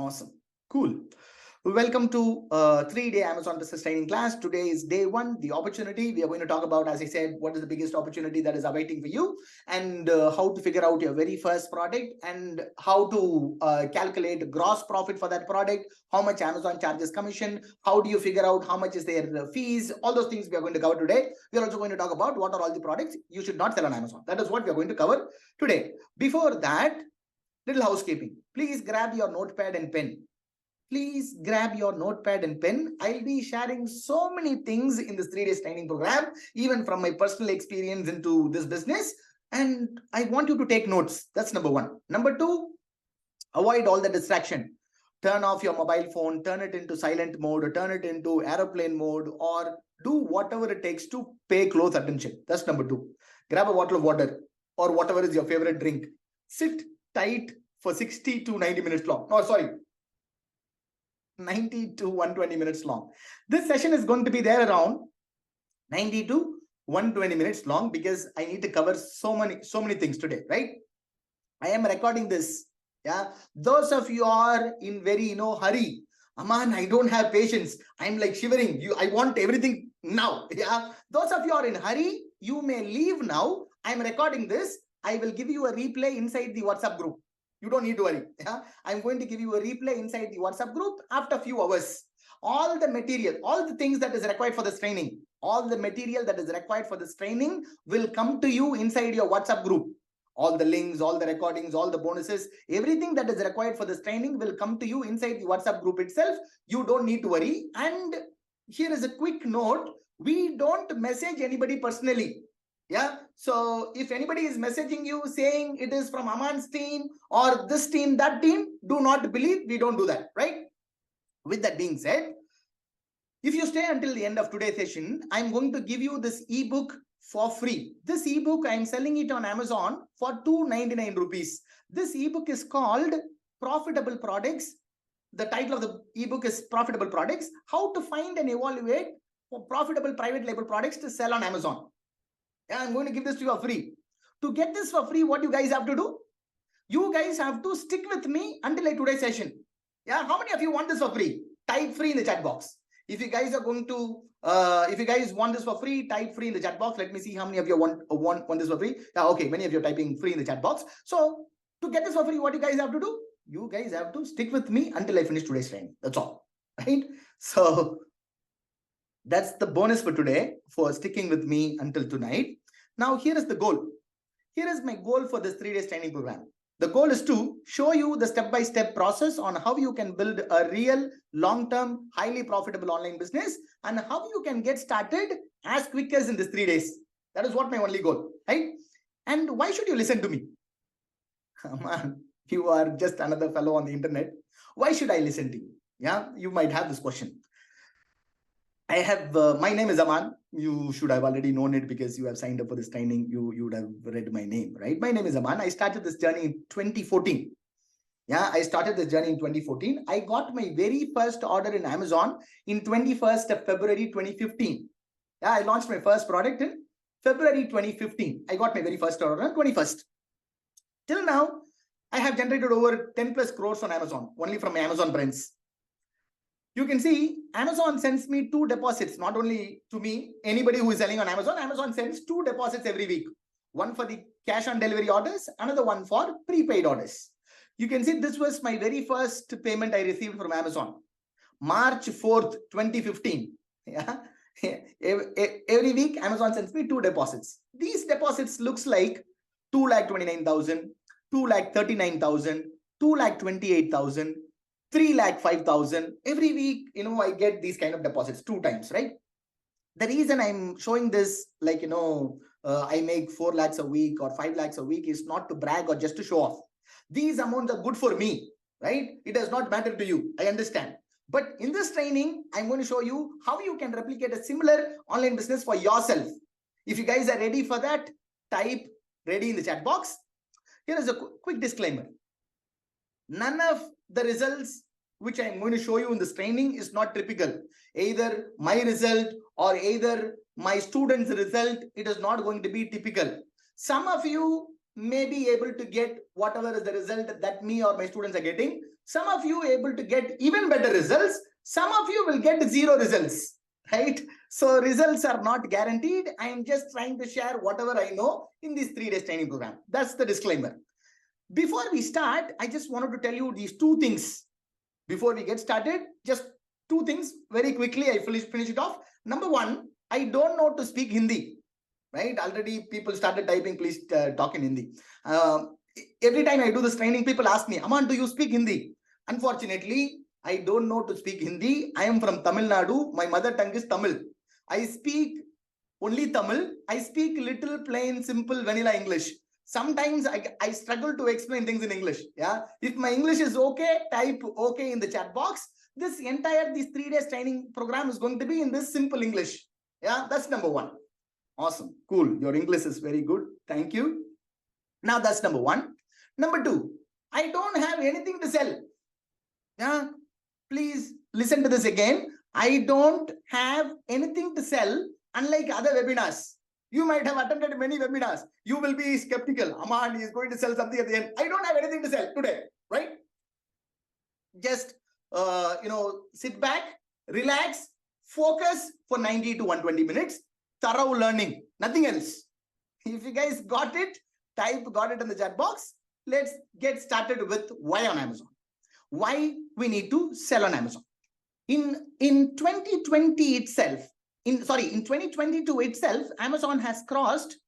Awesome. Cool. Welcome to 3-day Amazon business training class. Today is day one, the opportunity. We are going to talk about, as I said, what is the biggest opportunity that is awaiting for you, and how to figure out your very first product, and how to calculate gross profit for that product, how much Amazon charges commission, how do you figure out how much is their fees, all those things we are going to cover today. We are also going to talk about what are all the products you should not sell on Amazon. That is what we are going to cover today. Before that, little housekeeping. Please grab your notepad and pen. Please grab your notepad and pen. I'll be sharing so many things in this 3 days training program, even from my personal experience into this business. And I want you to take notes. That's number one. Number two, avoid all the distraction. Turn off your mobile phone, turn it into silent mode, or turn it into aeroplane mode, or do whatever it takes to pay close attention. That's number two. Grab a bottle of water or whatever is your favorite drink. Sit tight for 60 to 90 minutes long. No, sorry, 90 to 120 minutes long. This session is going to be there around 90 to 120 minutes long because I need to cover so many things today, right? I am recording this. Yeah. Those of you are in very, hurry. Aman, I don't have patience. I'm like shivering. I want everything now. Yeah. Those of you are in hurry, you may leave now. I'm recording this. I will give you a replay inside the WhatsApp group. You don't need to worry. Yeah? I'm going to give you a replay inside the WhatsApp group after a few hours. All the material, all the things that is required for this training, all the material that is required for this training will come to you inside your WhatsApp group. All the links, all the recordings, all the bonuses, everything that is required for this training will come to you inside the WhatsApp group itself. You don't need to worry. And here is a quick note. We don't message anybody personally. Yeah. So if anybody is messaging you saying it is from Aman's team or this team, that team, do not believe. We don't do that, right? With that being said, if you stay until the end of today's session, I'm going to give you this ebook for free. This ebook, I'm selling it on Amazon for 299 rupees. This ebook is called Profitable Products. The title of the ebook is Profitable Products, how to find and evaluate for profitable private label products to sell on Amazon. Yeah, I'm going to give this to you for free. To get this for free, what you guys have to do? You guys have to stick with me until today's session. Yeah, how many of you want this for free? Type free in the chat box. If you guys are going to, if you guys want this for free, type free in the chat box. Let me see how many of you want this for free. Yeah, okay, many of you are typing free in the chat box. So to get this for free, what you guys have to do? You guys have to stick with me until I finish today's training. That's all, right? So that's the bonus for today for sticking with me until tonight. Now, here is the goal. Here is my goal for this 3 days training program. The goal is to show you the step-by-step process on how you can build a real, long-term, highly profitable online business and how you can get started as quick as in this 3 days. That is what my only goal, right? And why should you listen to me? Man, you are just another fellow on the internet. Why should I listen to you? Yeah, you might have this question. I have, my name is Aman. You should have already known it because you have signed up for this training. You would have read my name, right? My name is Aman. I started this journey in 2014. Yeah, I started this journey in 2014. I got my very first order in Amazon in 21st of February 2015. Yeah, I launched my first product in February 2015. I got my very first order on 21st. Till now, I have generated over 10 plus crores on Amazon, only from my Amazon brands. You can see Amazon sends me 2 deposits, not only to me, anybody who is selling on Amazon. Amazon sends 2 deposits every week. One for the cash on delivery orders, another one for prepaid orders. You can see this was my very first payment I received from Amazon. March 4th, 2015. Yeah. Every week, Amazon sends me 2 deposits. These deposits looks like 2,29,000, 2,39,000, 2,28,000, 3,05,000 every week. I get these kind of deposits 2 times, right? The reason I'm showing this, like, I make 4 lakhs a week or 5 lakhs a week is not to brag or just to show off. These amounts are good for me, right? It does not matter to you. I understand. But in this training, I'm going to show you how you can replicate a similar online business for yourself. If you guys are ready for that, type ready in the chat box. Here is a quick disclaimer. None of the results which I'm going to show you in this training is not typical. Either my result or either my student's result, it is not going to be typical. Some of you may be able to get whatever is the result that me or my students are getting. Some of you able to get even better results. Some of you will get zero results, right? So results are not guaranteed. I am just trying to share whatever I know in this 3 days training program. That's the disclaimer. Before we start, I just wanted to tell you these two things. Before we get started, just two things very quickly. I finish it off. Number one, I don't know to speak Hindi. Right? Already people started typing, please talk in Hindi. Every time I do this training, people ask me, Aman, do you speak Hindi? Unfortunately, I don't know to speak Hindi. I am from Tamil Nadu. My mother tongue is Tamil. I speak only Tamil. I speak little plain, simple, vanilla English. Sometimes I struggle to explain things in English. Yeah. If my English is okay, type okay in the chat box. This 3 days training program is going to be in this simple English. Yeah, that's number one. Awesome. Cool. Your English is very good. Thank you. Now that's number one. Number two, I don't have anything to sell. Yeah. Please listen to this again. I don't have anything to sell, unlike other webinars. You might have attended many webinars. You will be skeptical. Aman is going to sell something at the end. I don't have anything to sell today, right? Just, sit back, relax, focus for 90 to 120 minutes. Thorough learning, nothing else. If you guys got it, type got it in the chat box. Let's get started with why on Amazon. Why we need to sell on Amazon. In 2020 itself, in 2022 itself, Amazon has crossed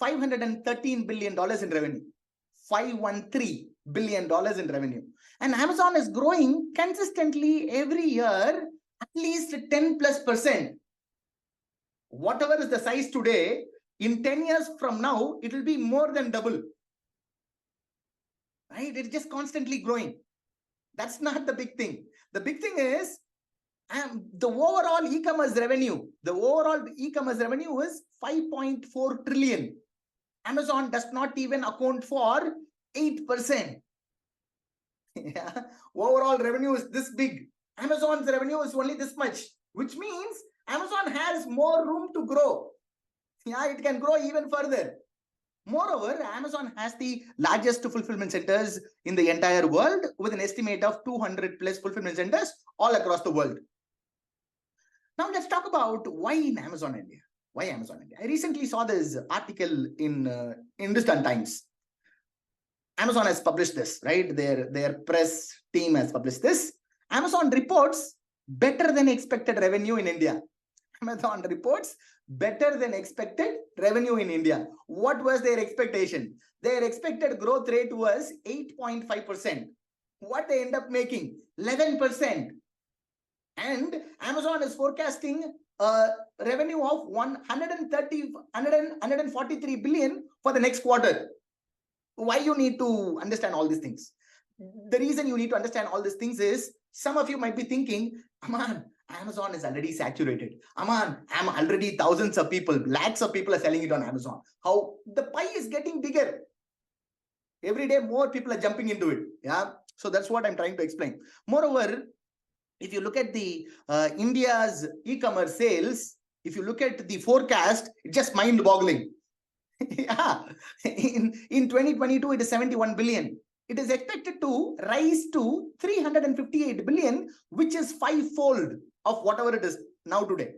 $513 billion in revenue. $513 billion in revenue. And Amazon is growing consistently every year, at least 10+%. Whatever is the size today, in 10 years from now, it will be more than double. Right? It's just constantly growing. That's not the big thing. The big thing is the overall e-commerce revenue. The overall e-commerce revenue is 5.4 trillion. Amazon does not even account for 8%. Yeah. Overall revenue is this big. Amazon's revenue is only this much, which means Amazon has more room to grow. Yeah, it can grow even further. Moreover, Amazon has the largest fulfillment centers in the entire world, with an estimate of 200 plus fulfillment centers all across the world. Now let's talk about why in Amazon India. Why Amazon India? I recently saw this article in Hindustan Times. Amazon has published this, right? Their press team has published this. Amazon reports better than expected revenue in India. Amazon reports better than expected revenue in India. What was their expectation? Their expected growth rate was 8.5%. What they end up making? 11%. And Amazon is forecasting a revenue of 143 billion for the next quarter. Why you need to understand all these things? The reason you need to understand all these things is, some of you might be thinking, Aman, Amazon is already saturated. Aman, I'm already thousands of people, lakhs of people are selling it on Amazon. How the pie is getting bigger. Every day more people are jumping into it. Yeah. So that's what I'm trying to explain. Moreover, if you look at the India's e-commerce sales, if you look at the forecast, it's just mind-boggling. Yeah. In 2022, it is 71 billion. It is expected to rise to 358 billion, which is 5-fold of whatever it is now today.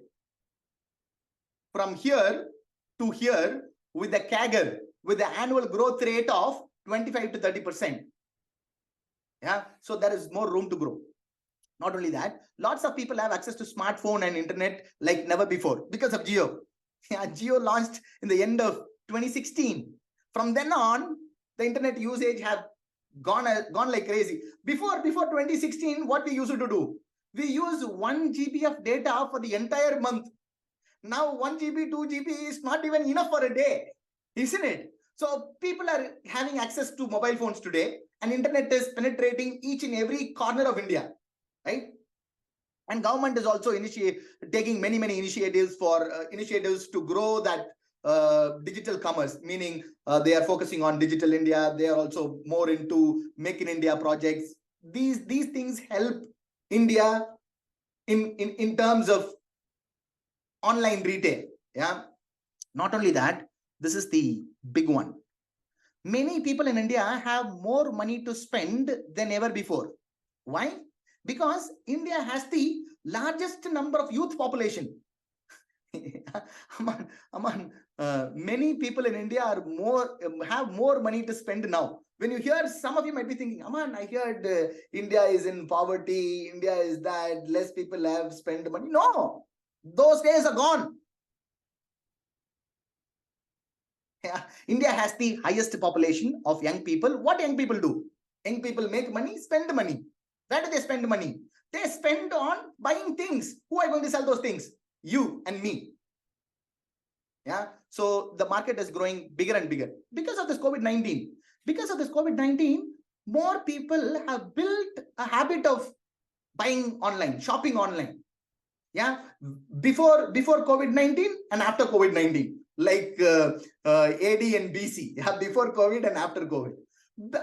From here to here, with the CAGR, with the annual growth rate of 25 to 30%. Yeah, so there is more room to grow. Not only that, lots of people have access to smartphone and internet like never before because of Jio. Yeah, Jio launched in the end of 2016. From then on, the internet usage have gone like crazy. Before 2016, what we used to do? We use 1 GB of data for the entire month. Now 1 GB, 2 GB is not even enough for a day, isn't it? So people are having access to mobile phones today, and internet is penetrating each and every corner of India, right? And government is also taking many initiatives to grow that digital commerce, meaning they are focusing on Digital India. They are also more into Make in India projects. These things help India in terms of online retail. Yeah. Not only that, this is the big one. Many people in India have more money to spend than ever before. Why? Because India has the largest number of youth population. Many people in India are have more money to spend now. When you hear, some of you might be thinking, Aman, I heard India is in poverty, India is that, less people have spent money. No, those days are gone. Yeah. India has the highest population of young people. What young people do? Young people make money, spend money. Where do they spend money? They spend on buying things. Who are going to sell those things? You and me. Yeah. So the market is growing bigger and bigger because of this COVID-19. Because of this COVID-19, more people have built a habit of buying online, shopping online. Yeah. Before COVID-19 and after COVID-19. Like AD and BC, yeah, before COVID and after COVID.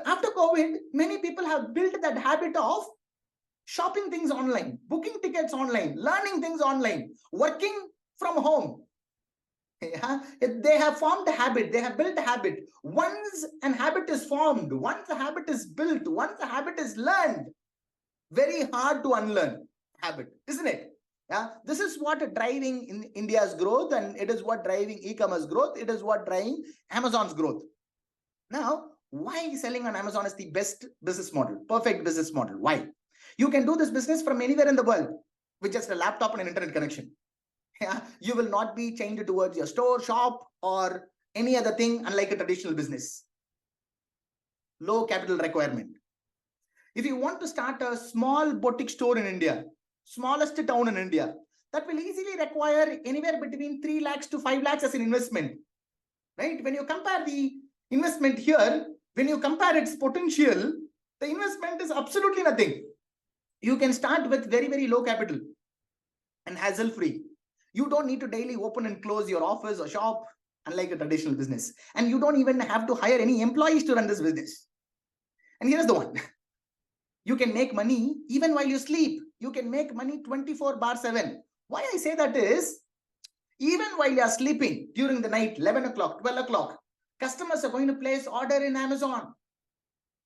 After COVID, many people have built that habit of shopping things online, booking tickets online, learning things online, working from home. Yeah, they have formed a habit, they have built a habit. Once an habit is formed, once a habit is built, once a habit is learned, very hard to unlearn habit, isn't it? Yeah, this is what driving in India's growth, and it is what driving e-commerce growth. It is what driving Amazon's growth. Now, why selling on Amazon is the best business model, perfect business model? Why? You can do this business from anywhere in the world with just a laptop and an internet connection. Yeah, you will not be chained towards your store, shop, or any other thing, unlike a traditional business. Low capital requirement. If you want to start a small boutique store in India, smallest town in India, that will easily require anywhere between 3 lakhs to 5 lakhs as an investment, right? When you compare the investment here, when you compare its potential, the investment is absolutely nothing. You can start with very, very low capital and hassle-free. You don't need to daily open and close your office or shop, unlike a traditional business. And you don't even have to hire any employees to run this business. And here's the one. You can make money even while you sleep. You can make money 24/7. Why I say that is, even while you are sleeping during the night, 11 o'clock, 12 o'clock, customers are going to place order in Amazon.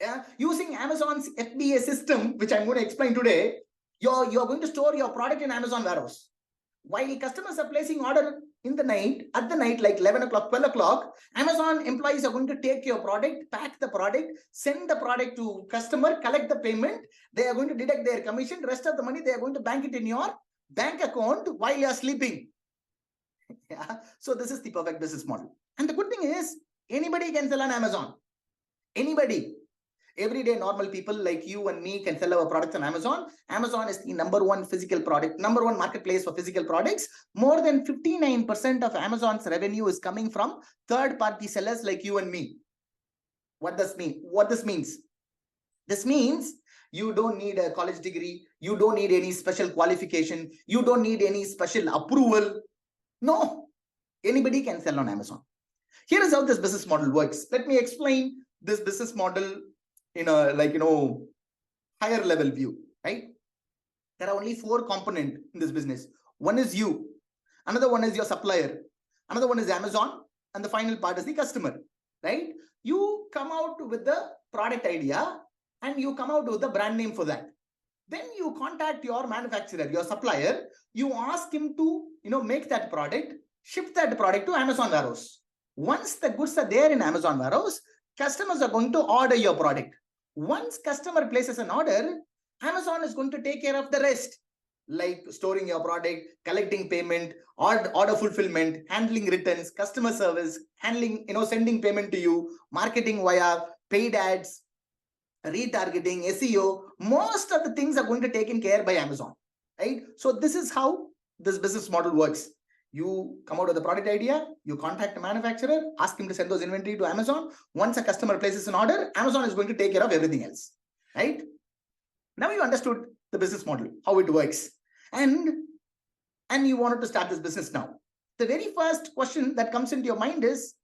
Yeah? Using Amazon's FBA system, which I'm going to explain today, you're going to store your product in Amazon warehouse. While customers are placing order in the night, at the night, like 11 o'clock, 12 o'clock, Amazon employees are going to take your product, pack the product, send the product to customer, collect the payment. They are going to deduct their commission. Rest of the money, they are going to bank it in your bank account while you are sleeping. Yeah. So this is the perfect business model. And the good thing is, anybody can sell on Amazon. Anybody. Everyday normal people like you and me can sell our products on Amazon. Amazon is the #1 physical product, #1 marketplace for physical products. More than 59% of Amazon's revenue is coming from third-party sellers like you and me. What does mean? What this means? This means you don't need a college degree. You don't need any special qualification. You don't need any special approval. No, anybody can sell on Amazon. Here is how this business model works. Let me explain this business model in a higher level view, right? There are only 4 components in this business. One is you, another one is your supplier, another one is Amazon, and the final part is the customer, right? You come out with the product idea and you come out with the brand name for that. Then you contact your manufacturer, your supplier, you ask him to make that product, ship that product to Amazon warehouse. Once the goods are there in Amazon warehouse, customers are going to order your product. Once customer places an order, Amazon is going to take care of the rest, like storing your product, collecting payment, order fulfillment, handling returns, customer service, handling, sending payment to you, marketing via paid ads, retargeting, SEO. Most of the things are going to be taken care by Amazon, right? So this is how this business model works. You come out with the product idea, you contact the manufacturer, ask him to send those inventory to Amazon. Once a customer places an order, Amazon is going to take care of everything else, right? Now you understood the business model, how it works, and you wanted to start this business now. The very first question that comes into your mind is,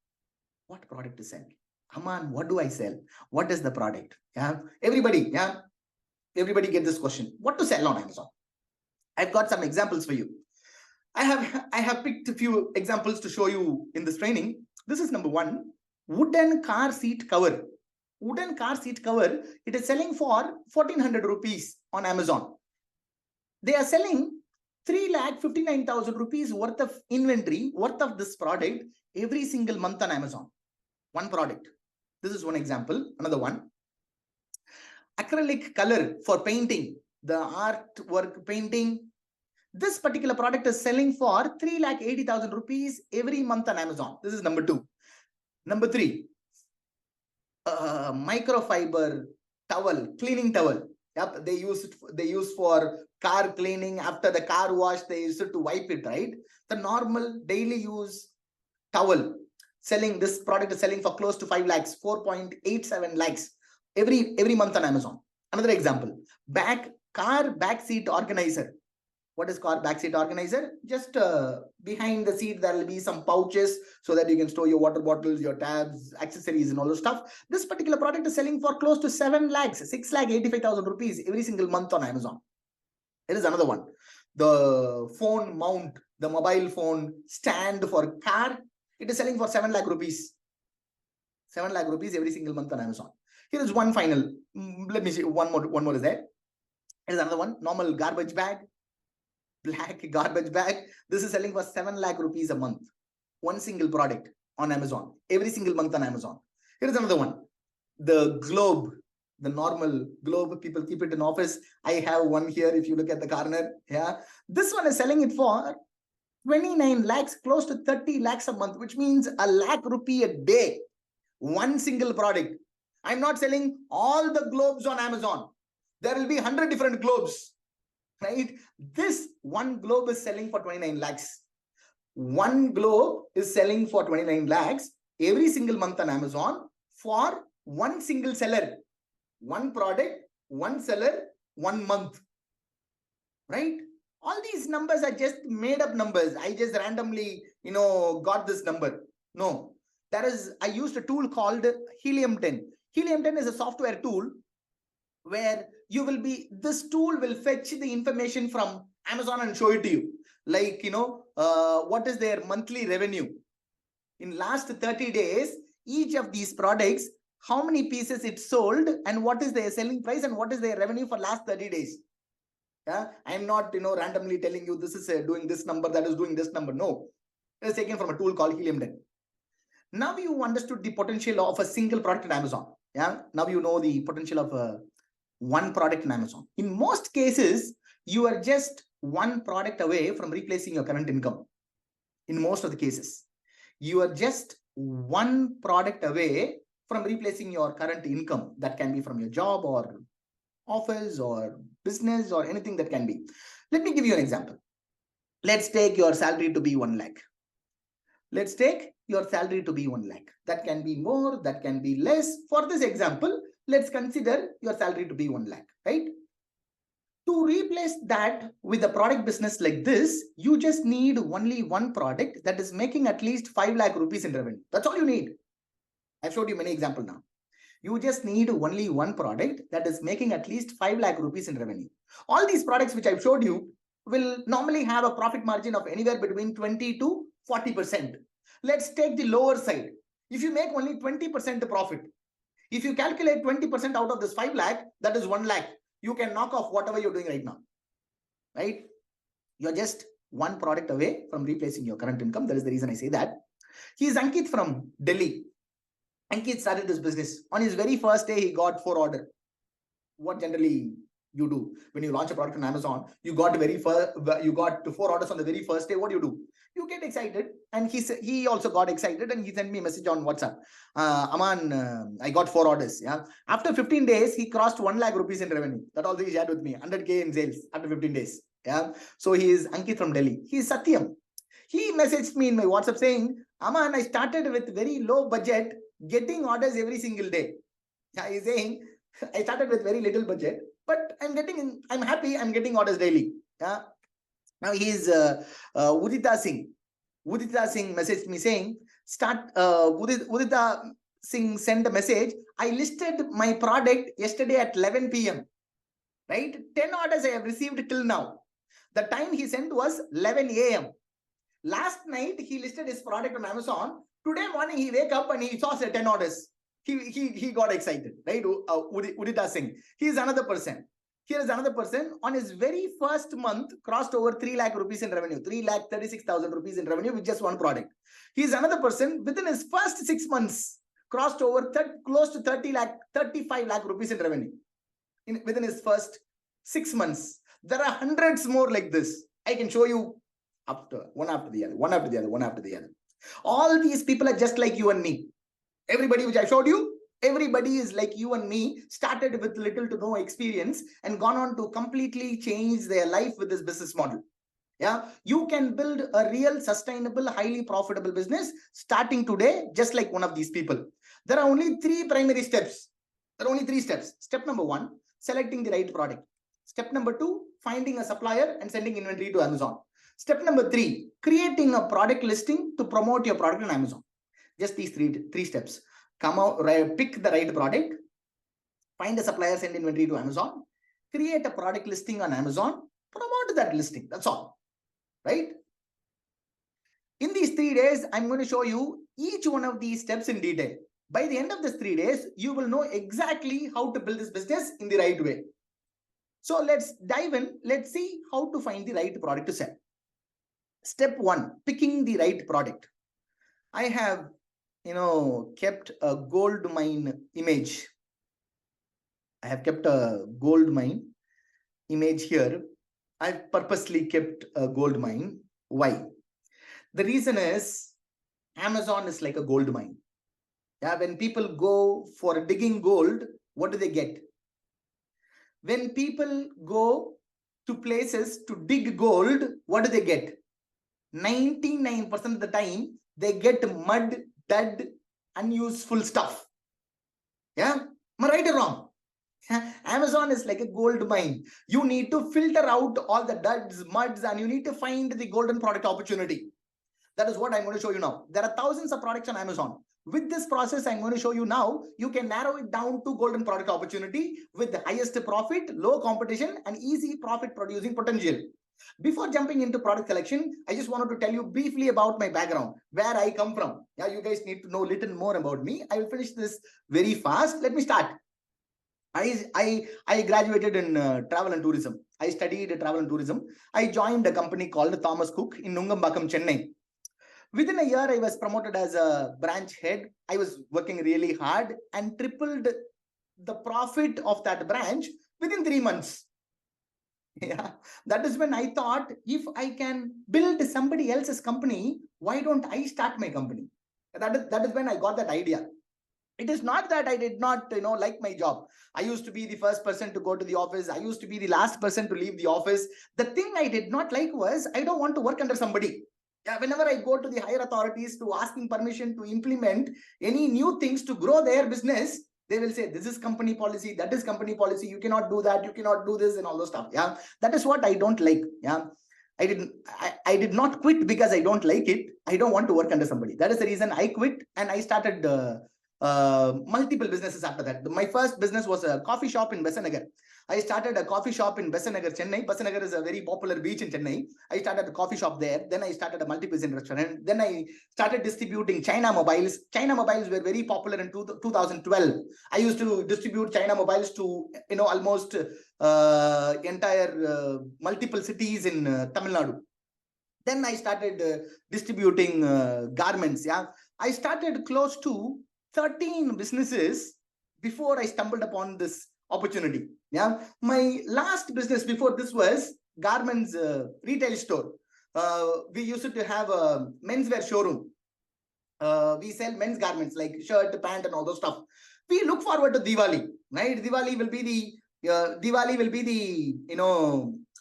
what product to sell? Come on, what do I sell? What is the product? Yeah, everybody get this question. What to sell on Amazon? I've got some examples for you. I have picked a few examples to show you in this training. This is number 1. wooden car seat cover. Wooden car seat cover, it is selling for 1400 rupees on Amazon. They are selling 3,59,000 rupees worth of inventory, worth of this product every single month on Amazon. One product. This is one example. Another one. Acrylic color for painting, the artwork painting. This particular product is selling for 3,80,000 rupees every month on Amazon. This is number 2. Number 3, microfiber towel, cleaning towel. Yep, they use for car cleaning. After the car wash, they use it to wipe it, right? The normal daily use towel. Selling, this product is selling for close to 5 lakhs, 4.87 lakhs every month on Amazon. Another example, car back seat organizer. What is car back seat organizer? Just behind the seat, there will be some pouches so that you can store your water bottles, your tabs, accessories, and all those stuff. This particular product is selling for close to 7 lakhs, 6,85,000 rupees every single month on Amazon. There is another one. The phone mount, the mobile phone stand for car, it is selling for 7 lakh rupees. 7 lakh rupees every single month on Amazon. Here is one final. Let me see. One more is there. Here is another one. Normal garbage bag. Black garbage bag. This is selling for 7 lakh rupees a month. One single product on Amazon. Every single month on Amazon. Here is another one. The globe. The normal globe. People keep it in office. I have one here. If you look at the corner. Yeah. This one is selling it for 29 lakhs, close to 30 lakhs a month, which means a lakh rupee a day. One single product. I'm not selling all the globes on Amazon. There will be 100 different globes, right? This one globe is selling for 29 lakhs. One globe is selling for 29 lakhs every single month on Amazon for one single seller. One product, one seller, 1 month, right? All these numbers are just made up numbers. I just randomly, got this number. No, I used a tool called Helium 10. Helium 10 is a software tool where this tool will fetch the information from Amazon and show it to you. Like, what is their monthly revenue? In last 30 days, each of these products, how many pieces it sold and what is their selling price and what is their revenue for last 30 days. Yeah, I'm not, randomly telling you this is doing this number, that is doing this number. No, it is taken from a tool called Helium 10. Now you understood the potential of a single product in Amazon. Yeah, now you know the potential of one product in Amazon. In most cases, you are just one product away from replacing your current income. In most of the cases, you are just one product away from replacing your current income. That can be from your job or office or business or anything that can be. Let me give you an example. Let's take your salary to be 1 lakh. Let's take your salary to be 1 lakh. That can be more, that can be less. For this example, let's consider your salary to be 1 lakh, right? To replace that with a product business like this, you just need only one product that is making at least 5 lakh rupees in revenue. That's all you need. I've showed you many examples now. You just need only one product that is making at least 5 lakh rupees in revenue. All these products which I've showed you will normally have a profit margin of anywhere between 20 to 40%. Let's take the lower side. If you make only 20% profit, if you calculate 20% out of this 5 lakh, that is 1 lakh. You can knock off whatever you're doing right now, right? You're just one product away from replacing your current income. That is the reason I say that. He is Ankit from Delhi. Ankit started this business. On his very first day, he got 4 orders. What generally you do when you launch a product on Amazon, you got 4 orders on the very first day. What do? You get excited, and he also got excited, and he sent me a message on WhatsApp. Aman, I got 4 orders. Yeah. After 15 days, he crossed 1 lakh rupees in revenue. That also he shared with me. 100K in sales after 15 days. Yeah. So he is Ankit from Delhi. He is Satyam. He messaged me in my WhatsApp saying, Aman, I started with very low budget, getting orders every single day. Yeah, he's saying, I started with very little budget, but I'm happy, I'm getting orders daily. Yeah. Now he's Udita Singh. Udita Singh messaged me saying, Udita Singh sent a message. I listed my product yesterday at 11 p.m. Right? 10 orders I have received till now. The time he sent was 11 a.m. Last night, he listed his product on Amazon. Today morning, he wake up and he saw 10 orders. He got excited, right? Udita Singh. He is another person. Here is another person on his very first month crossed over 3 lakh rupees in revenue, 3,36,000 rupees in revenue with just one product. He is another person within his first 6 months crossed over close to 35 lakh rupees in revenue within his first 6 months. There are hundreds more like this. I can show you one after the other. All these people are just like you and me. Everybody which I showed you, everybody is like you and me, started with little to no experience and gone on to completely change their life with this business model. Yeah, you can build a real, sustainable, highly profitable business starting today, just like one of these people. There are only 3 primary steps. There are only 3 steps. Step number 1, selecting the right product. Step number 2, finding a supplier and sending inventory to Amazon. Step number 3, creating a product listing to promote your product on Amazon. Just these three steps. Come out, pick the right product, find a supplier, send inventory to Amazon, create a product listing on Amazon, promote that listing. That's all, right? In these 3 days, I'm going to show you each one of these steps in detail. By the end of these 3 days, you will know exactly how to build this business in the right way. So let's dive in. Let's see how to find the right product to sell. Step 1, picking the right product. I have kept a gold mine image. I have kept a gold mine image here. I've purposely kept a gold mine. Why? The reason is Amazon is like a gold mine. Yeah, when people go for digging gold, what do they get? When people go to places to dig gold, what do they get? 99% of the time, they get mud, dud, unuseful stuff. Yeah, am I right or wrong? Amazon is like a gold mine. You need to filter out all the duds, muds, and you need to find the golden product opportunity. That is what I'm going to show you now. There are thousands of products on Amazon. With this process I'm going to show you now, you can narrow it down to golden product opportunity with the highest profit, low competition, and easy profit producing potential. Before jumping into product selection, I just wanted to tell you briefly about my background, where I come from. Yeah, you guys need to know a little more about me. I will finish this very fast. Let me start. I graduated in travel and tourism. I studied travel and tourism. I joined a company called Thomas Cook in Nungambakkam, Chennai. Within a year, I was promoted as a branch head. I was working really hard and tripled the profit of that branch within 3 months. Yeah, that is when I thought, if I can build somebody else's company, why don't I start my company? That is when I got that idea. It is not that I did not, like my job. I used to be the first person to go to the office. I used to be the last person to leave the office. The thing I did not like was I don't want to work under somebody. Yeah, whenever I go to the higher authorities to asking permission to implement any new things to grow their business, they will say, this is company policy, that is company policy, you cannot do that, you cannot do this, and all those stuff. Yeah, that is what I don't like. Yeah, I did not quit because I don't like it. I don't want to work under somebody. That is the reason I quit, and I started multiple businesses after that. My first business was a coffee shop in Besanagar. I started a coffee shop in Besanagar, Chennai. Besanagar is a very popular beach in Chennai. I started a coffee shop there. Then I started a multi-cuisine restaurant. Then I started distributing China mobiles. China mobiles were very popular in 2012. I used to distribute China mobiles to almost entire multiple cities in Tamil Nadu. Then I started distributing garments. Yeah, I started close to 13 businesses before I stumbled upon this opportunity. Yeah, my last business before this was garments retail store. We used to have a menswear showroom. We sell men's garments like shirt, pant, and all those stuff. We look forward to Diwali, right? Diwali will be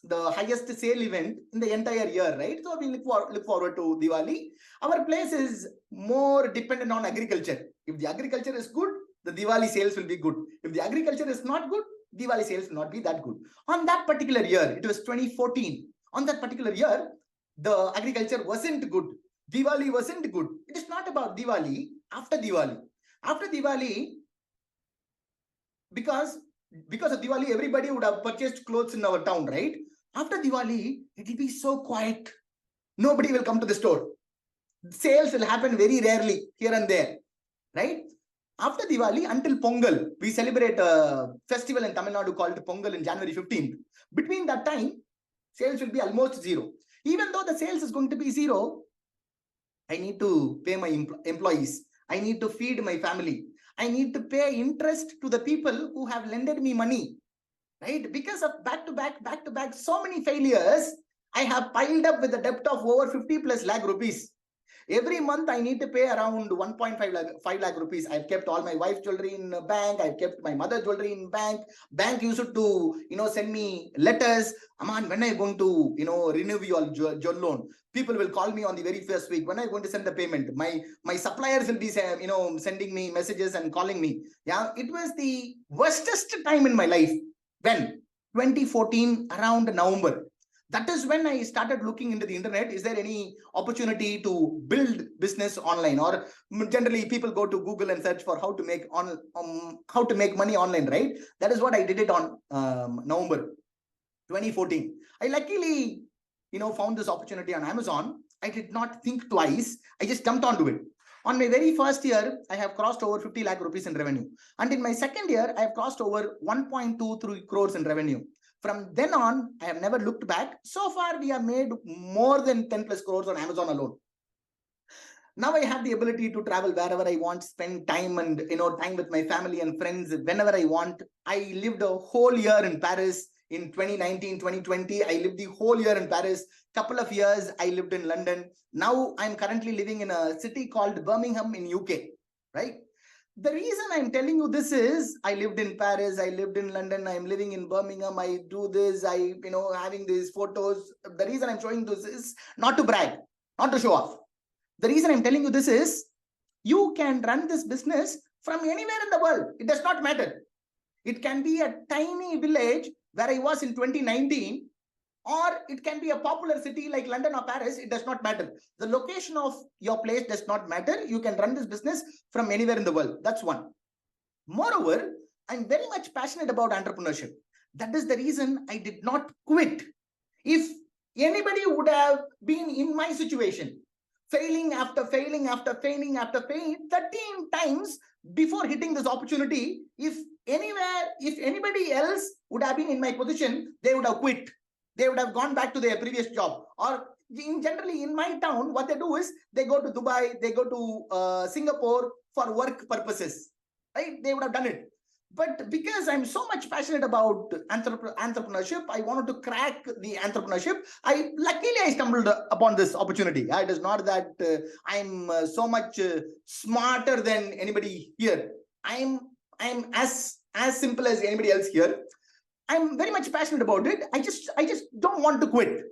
the highest sale event in the entire year, right? So we look forward to Diwali. Our place is more dependent on agriculture. If the agriculture is good, the Diwali sales will be good. If the agriculture is not good, Diwali sales will not be that good. On that particular year, it was 2014. On that particular year, the agriculture wasn't good. Diwali wasn't good. It is not about Diwali. After Diwali, because of Diwali, everybody would have purchased clothes in our town, right? After Diwali, it will be so quiet. Nobody will come to the store. Sales will happen very rarely here and there, right? After Diwali until Pongal, we celebrate a festival in Tamil Nadu called Pongal in January 15th. Between that time, sales will be almost zero. Even though the sales is going to be zero, I need to pay my employees. I need to feed my family. I need to pay interest to the people who have lended me money, right? Because of back to back, so many failures, I have piled up with a debt of over 50 plus lakh rupees. Every month I need to pay around 5 lakh rupees. I've kept all my wife's jewelry in bank. I've kept my mother's jewelry in bank. Bank used to, send me letters. Aman, when are you going to, renew your jewel loan? People will call me on the very first week. When are you going to send the payment? My suppliers will be, sending me messages and calling me. Yeah, it was the worstest time in my life. When? 2014, around November. That is when I started looking into the internet. Is there any opportunity to build business online? Or generally people go to Google and search for how to make money online, right? That is what I did it on November 2014. I luckily, found this opportunity on Amazon. I did not think twice. I just jumped onto it. On my very first year, I have crossed over 50 lakh rupees in revenue. And in my second year, I have crossed over 1.23 crores in revenue. From then on, I have never looked back. So far, we have made more than 10 plus crores on Amazon alone. Now I have the ability to travel wherever I want, spend time and time with my family and friends whenever I want. I lived a whole year in Paris in 2019, 2020. I lived the whole year in Paris. Couple of years I lived in London. Now I'm currently living in a city called Birmingham in UK, right? The reason I'm telling you this is I lived in Paris, I lived in London, I'm living in Birmingham, I do this, having these photos. The reason I'm showing this is not to brag, not to show off. The reason I'm telling you this is you can run this business from anywhere in the world. It does not matter. It can be a tiny village where I was in 2019, or it can be a popular city like London or Paris. It does not matter. The location of your place does not matter. You can run this business from anywhere in the world. That's one. Moreover, I'm very much passionate about entrepreneurship. That is the reason I did not quit. If anybody would have been in my situation, failing after failing after failing after failing 13 times before hitting this opportunity, if anybody else would have been in my position, they would have quit. They would have gone back to their previous job. Or generally in my town, what they do is they go to Dubai, they go to Singapore for work purposes, right? They would have done it. But because I'm so much passionate about entrepreneurship, I wanted to crack the entrepreneurship. Luckily I stumbled upon this opportunity. It is not that I'm so much smarter than anybody here. I'm as simple as anybody else here. I'm very much passionate about it. I just don't want to quit.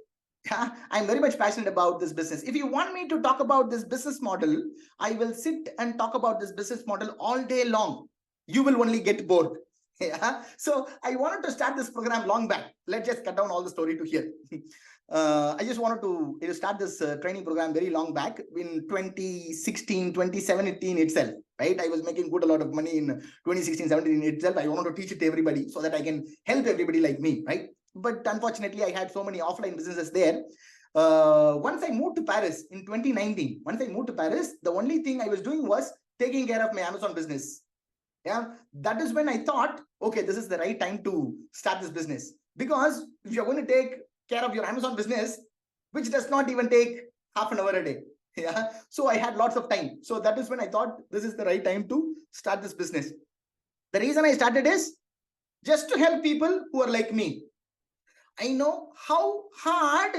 I'm very much passionate about this business. If you want me to talk about this business model, I will sit and talk about this business model all day long. You will only get bored. Yeah. So I wanted to start this program long back. Let's just cut down all the story to here. I just wanted to start this training program very long back in 2016, 2017 itself, right? I was making good a lot of money in 2016, 17 itself. I wanted to teach it to everybody so that I can help everybody like me, right? But unfortunately, I had so many offline businesses there. Once I moved to Paris in 2019, the only thing I was doing was taking care of my Amazon business. Yeah, that is when I thought, okay, this is the right time to start this business. Because if you're going to take care of your Amazon business, which does not even take half an hour a day. Yeah. So I had lots of time. So that is when I thought this is the right time to start this business. The reason I started is just to help people who are like me. I know how hard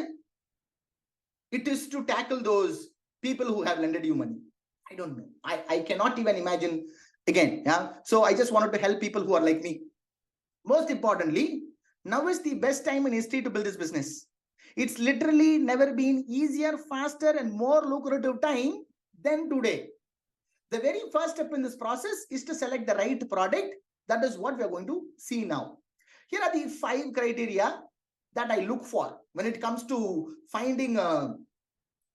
it is to tackle those people who have lended you money. I don't know. I cannot even imagine again. Yeah. So I just wanted to help people who are like me. Most importantly, now is the best time in history to build this business. It's literally never been easier, faster, and more lucrative time than today. The very first step in this process is to select the right product. That is what we are going to see now. Here are the 5 criteria that I look for when it comes to finding a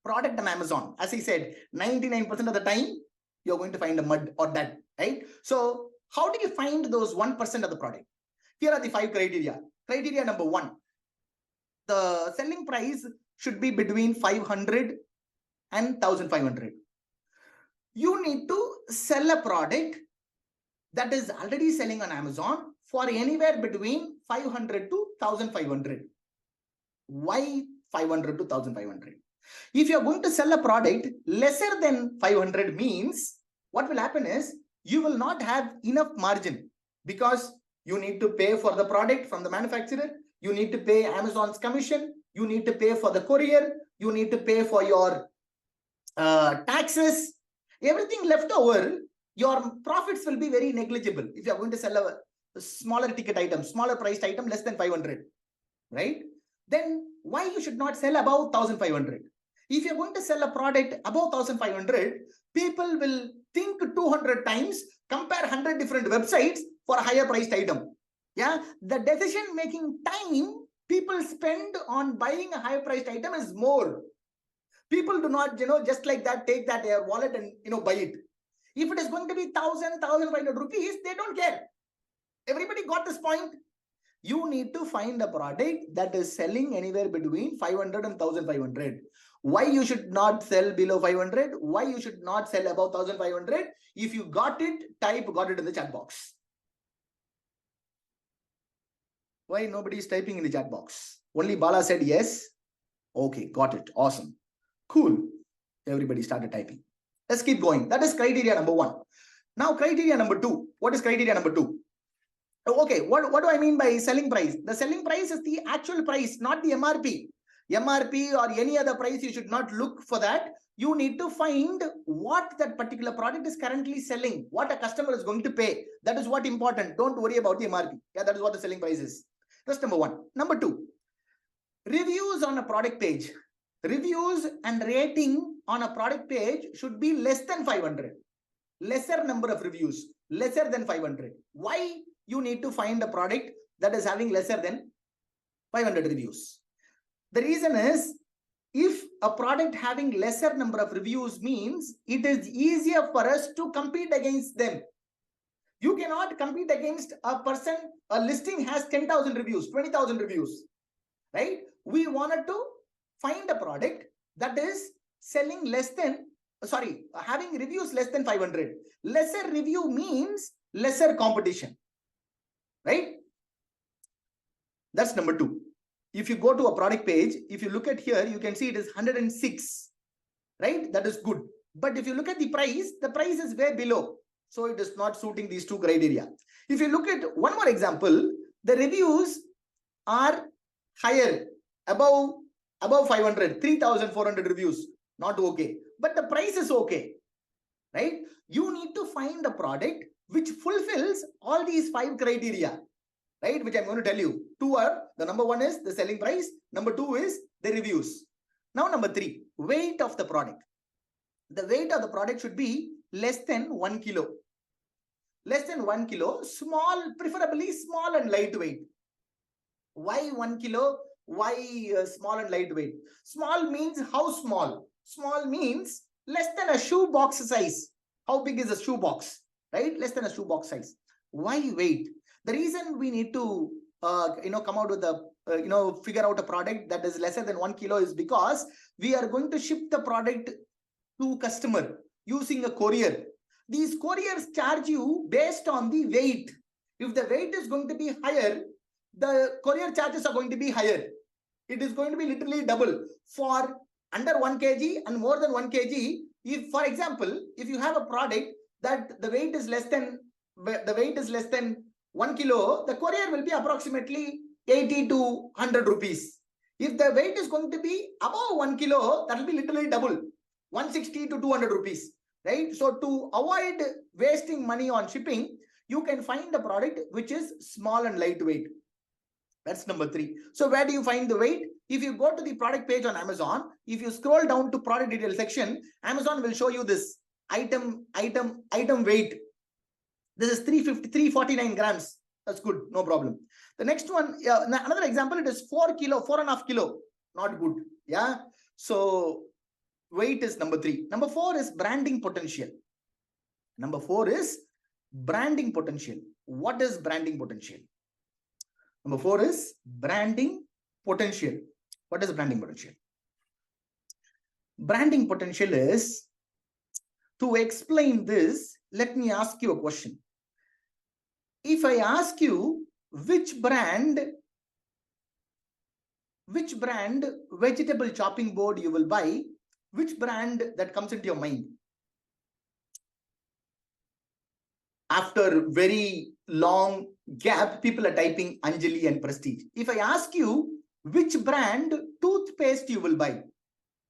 product on Amazon. As I said, 99% of the time, you're going to find a mud or that, right? So how do you find those 1% of the product? Here are the 5 criteria. Criteria number 1, the selling price should be between 500 and 1,500. You need to sell a product that is already selling on Amazon for anywhere between 500 to 1,500. Why 500 to 1,500? If you're going to sell a product lesser than 500 means what will happen is you will not have enough margin because you need to pay for the product from the manufacturer. You need to pay Amazon's commission. You need to pay for the courier. You need to pay for your taxes. Everything left over, your profits will be very negligible if you are going to sell a smaller ticket item, smaller priced item less than 500, right? Then why you should not sell above 1,500? If you're going to sell a product above 1,500, people will think 200 times, compare 100 different websites for a higher priced item. Yeah, the decision making time people spend on buying a higher priced item is more. People do not, just like that, take that their wallet and, buy it. If it is going to be 1,000, 1,500 rupees, they don't care. Everybody got this point? You need to find a product that is selling anywhere between 500 and 1,500. Why you should not sell below 500? Why you should not sell above 1,500? If you got it, type got it in the chat box. Why nobody is typing in the chat box? Only Bala said yes. Okay, got it. Awesome. Cool. Everybody started typing. Let's keep going. That is criteria number 1. Now, criteria number 2. What is criteria number 2? Okay, what do I mean by selling price? The selling price is the actual price, not the MRP. MRP or any other price, you should not look for that. You need to find what that particular product is currently selling, what a customer is going to pay. That is what important. Don't worry about the MRP. Yeah, that is what the selling price is. That's number 1. Number 2, reviews on a product page. Reviews and rating on a product page should be less than 500. Lesser number of reviews, lesser than 500. Why you need to find a product that is having lesser than 500 reviews? The reason is, if a product having lesser number of reviews means it is easier for us to compete against them. You cannot compete against a person, a listing has 10,000 reviews, 20,000 reviews, right? We wanted to find a product that is selling less than, having reviews less than 500. Lesser review means lesser competition, right? That's number 2. If you go to a product page, if you look at here, you can see it is 106, right? That is good. But if you look at the price is way below. So it is not suiting these 2 criteria. If you look at one more example, the reviews are higher, above 500, 3,400 reviews, not okay. But the price is okay, right? You need to find a product which fulfills all these 5 criteria, right? Which I'm going to tell you. 2 are, the number 1 is the selling price. Number 2 is the reviews. Now, number 3, weight of the product. The weight of the product should be less than 1 kilo. Less than 1 kilo, small, preferably small and lightweight. Why 1 kilo? Why small and lightweight? Small means how small? Small means less than a shoe box size. How big is a shoe box? Right? Less than a shoe box size. Why weight? The reason we need to come out with a figure out a product that is lesser than 1 kilo is because we are going to ship the product to customer using a courier. These couriers charge you based on the weight. If the weight is going to be higher, the courier charges are going to be higher. It is going to be literally double. For under 1 kg and more than 1 kg, if, for example, if you have a product that the weight is less than 1 kilo, the courier will be approximately 80 to 100 rupees. If the weight is going to be above 1 kilo, that will be literally double, 160 to 200 rupees, right? So to avoid wasting money on shipping, you can find a product which is small and lightweight. That's number 3. So where do you find the weight? If you go to the product page on Amazon, if you scroll down to product detail section, Amazon will show you this item weight. This is 349 grams. That's good, no problem. The next one, another example, it is 4.5 kilo. Not good. Yeah. So weight is number 3. Number 4 is branding potential. Number 4 is branding potential. What is branding potential? Number 4 is branding potential. What is branding potential? Branding potential is, to explain this, let me ask you a question. If I ask you which brand vegetable chopping board you will buy, which brand that comes into your mind? After very long gap, people are typing Anjali and Prestige. If I ask you which brand toothpaste you will buy,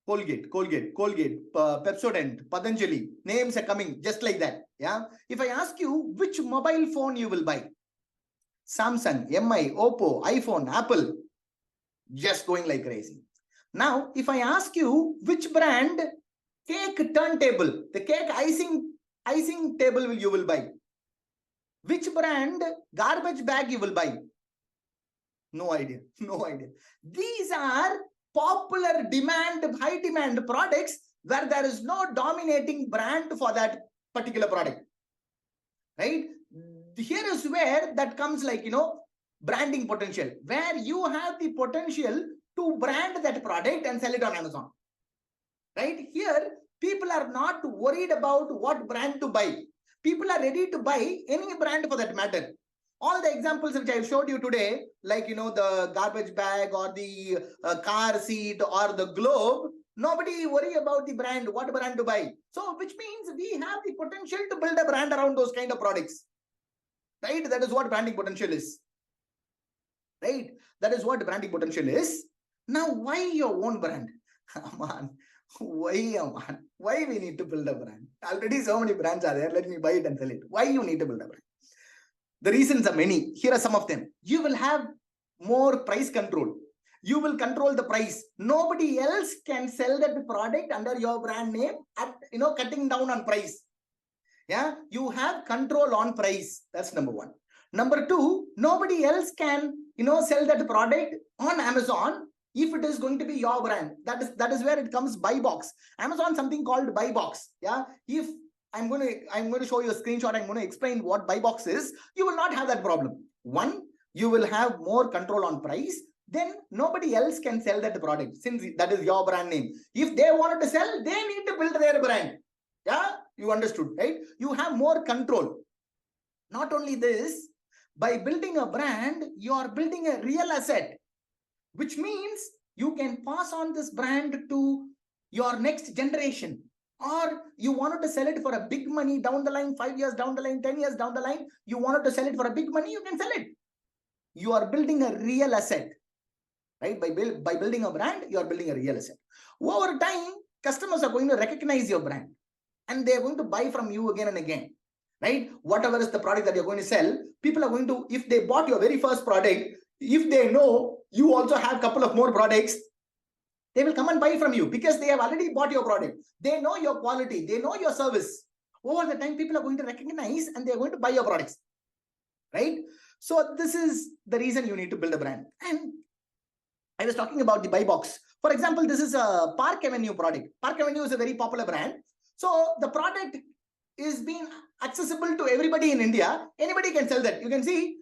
Colgate, Pepsodent, Patanjali, names are coming just like that. Yeah. If I ask you which mobile phone you will buy, Samsung, MI, Oppo, iPhone, Apple, just going like crazy. Now, if I ask you which brand cake turntable, the cake icing table you will buy, which brand garbage bag you will buy? No idea. No idea. These are popular high demand products where there is no dominating brand for that particular product. Right? Here is where that comes like, branding potential, where you have the potential to brand that product and sell it on Amazon. Right? Here, people are not worried about what brand to buy. People are ready to buy any brand for that matter. All the examples which I showed you today, like, the garbage bag or the car seat or the globe, nobody worry about the brand, what brand to buy. So, which means we have the potential to build a brand around those kind of products. Right? That is what branding potential is. Right? That is what branding potential is. Now, why your own brand? Come on. Why we need to build a brand? Already so many brands are there. Let me buy it and sell it. Why you need to build a brand? The reasons are many. Here are some of them. You will have more price control. You will control the price. Nobody else can sell that product under your brand name at, cutting down on price. Yeah, you have control on price. That's number one. Number two, nobody else can, sell that product on Amazon if it is going to be your brand. That is where it comes buy box. Amazon something called buy box. Yeah, if I'm going to show you a screenshot, I'm going to explain what buy box is. You will not have that problem. One, you will have more control on price. Then nobody else can sell that product since that is your brand name. If they wanted to sell, they need to build their brand. Yeah, you understood, right? You have more control. Not only this, by building a brand, you are building a real asset, which means you can pass on this brand to your next generation. Or you wanted to sell it for a big money down the line, 5 years down the line, 10 years down the line, you wanted to sell it for a big money, you can sell it. You are building a real asset, right? By building a brand, you are building a real asset. Over time, customers are going to recognize your brand and they are going to buy from you again and again, right? Whatever is the product that you're going to sell, people are going to, if they bought your very first product, if they know you also have a couple of more products, they will come and buy from you because they have already bought your product. They know your quality. They know your service. Over the time, people are going to recognize and they're going to buy your products, right? So this is the reason you need to build a brand. And I was talking about the buy box. For example, this is a Park Avenue product. Park Avenue is a very popular brand. So the product is being accessible to everybody in India. Anybody can sell that. You can see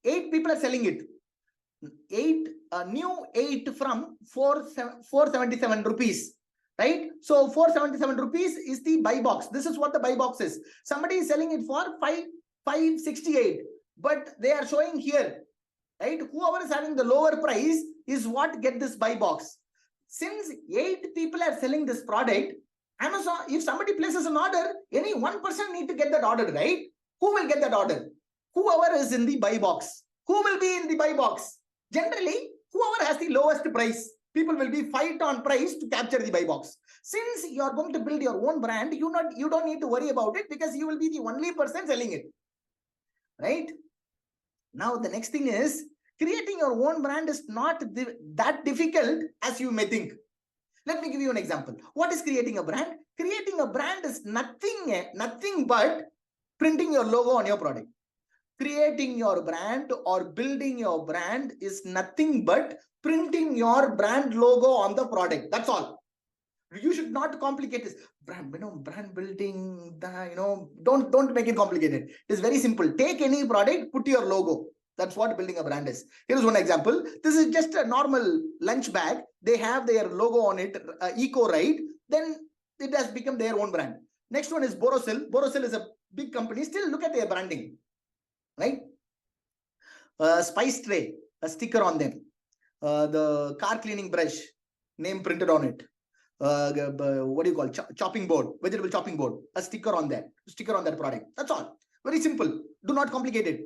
8 people are selling it. 8 from 477 rupees, right? So 477 rupees is the buy box. This is what the buy box is. Somebody is selling it for 568, but they are showing here, right? Whoever is having the lower price is what get this buy box. Since 8 people are selling this product, Amazon, if somebody places an order, any one person need to get that order, right? Who will get that order? Whoever is in the buy box. Who will be in the buy box? Generally, whoever has the lowest price, people will be fight on price to capture the buy box. Since you are going to build your own brand, you don't need to worry about it because you will be the only person selling it, right? Now, the next thing is creating your own brand is not that difficult as you may think. Let me give you an example. What is creating a brand? Creating a brand is nothing but printing your logo on your product. Creating your brand or building your brand is nothing but printing your brand logo on the product. That's all. You should not complicate this. Brand building, don't make it complicated. It is very simple. Take any product, put your logo. That's what building a brand is. Here's one example. This is just a normal lunch bag. They have their logo on it, Eco Right. Then it has become their own brand. Next one is Borosil. Borosil is a big company. Still look at their branding, right? Spice tray, a sticker on them. The car cleaning brush, name printed on it. What do you call chopping board, vegetable chopping board, a sticker on that product. That's all. Very simple. Do not complicate it.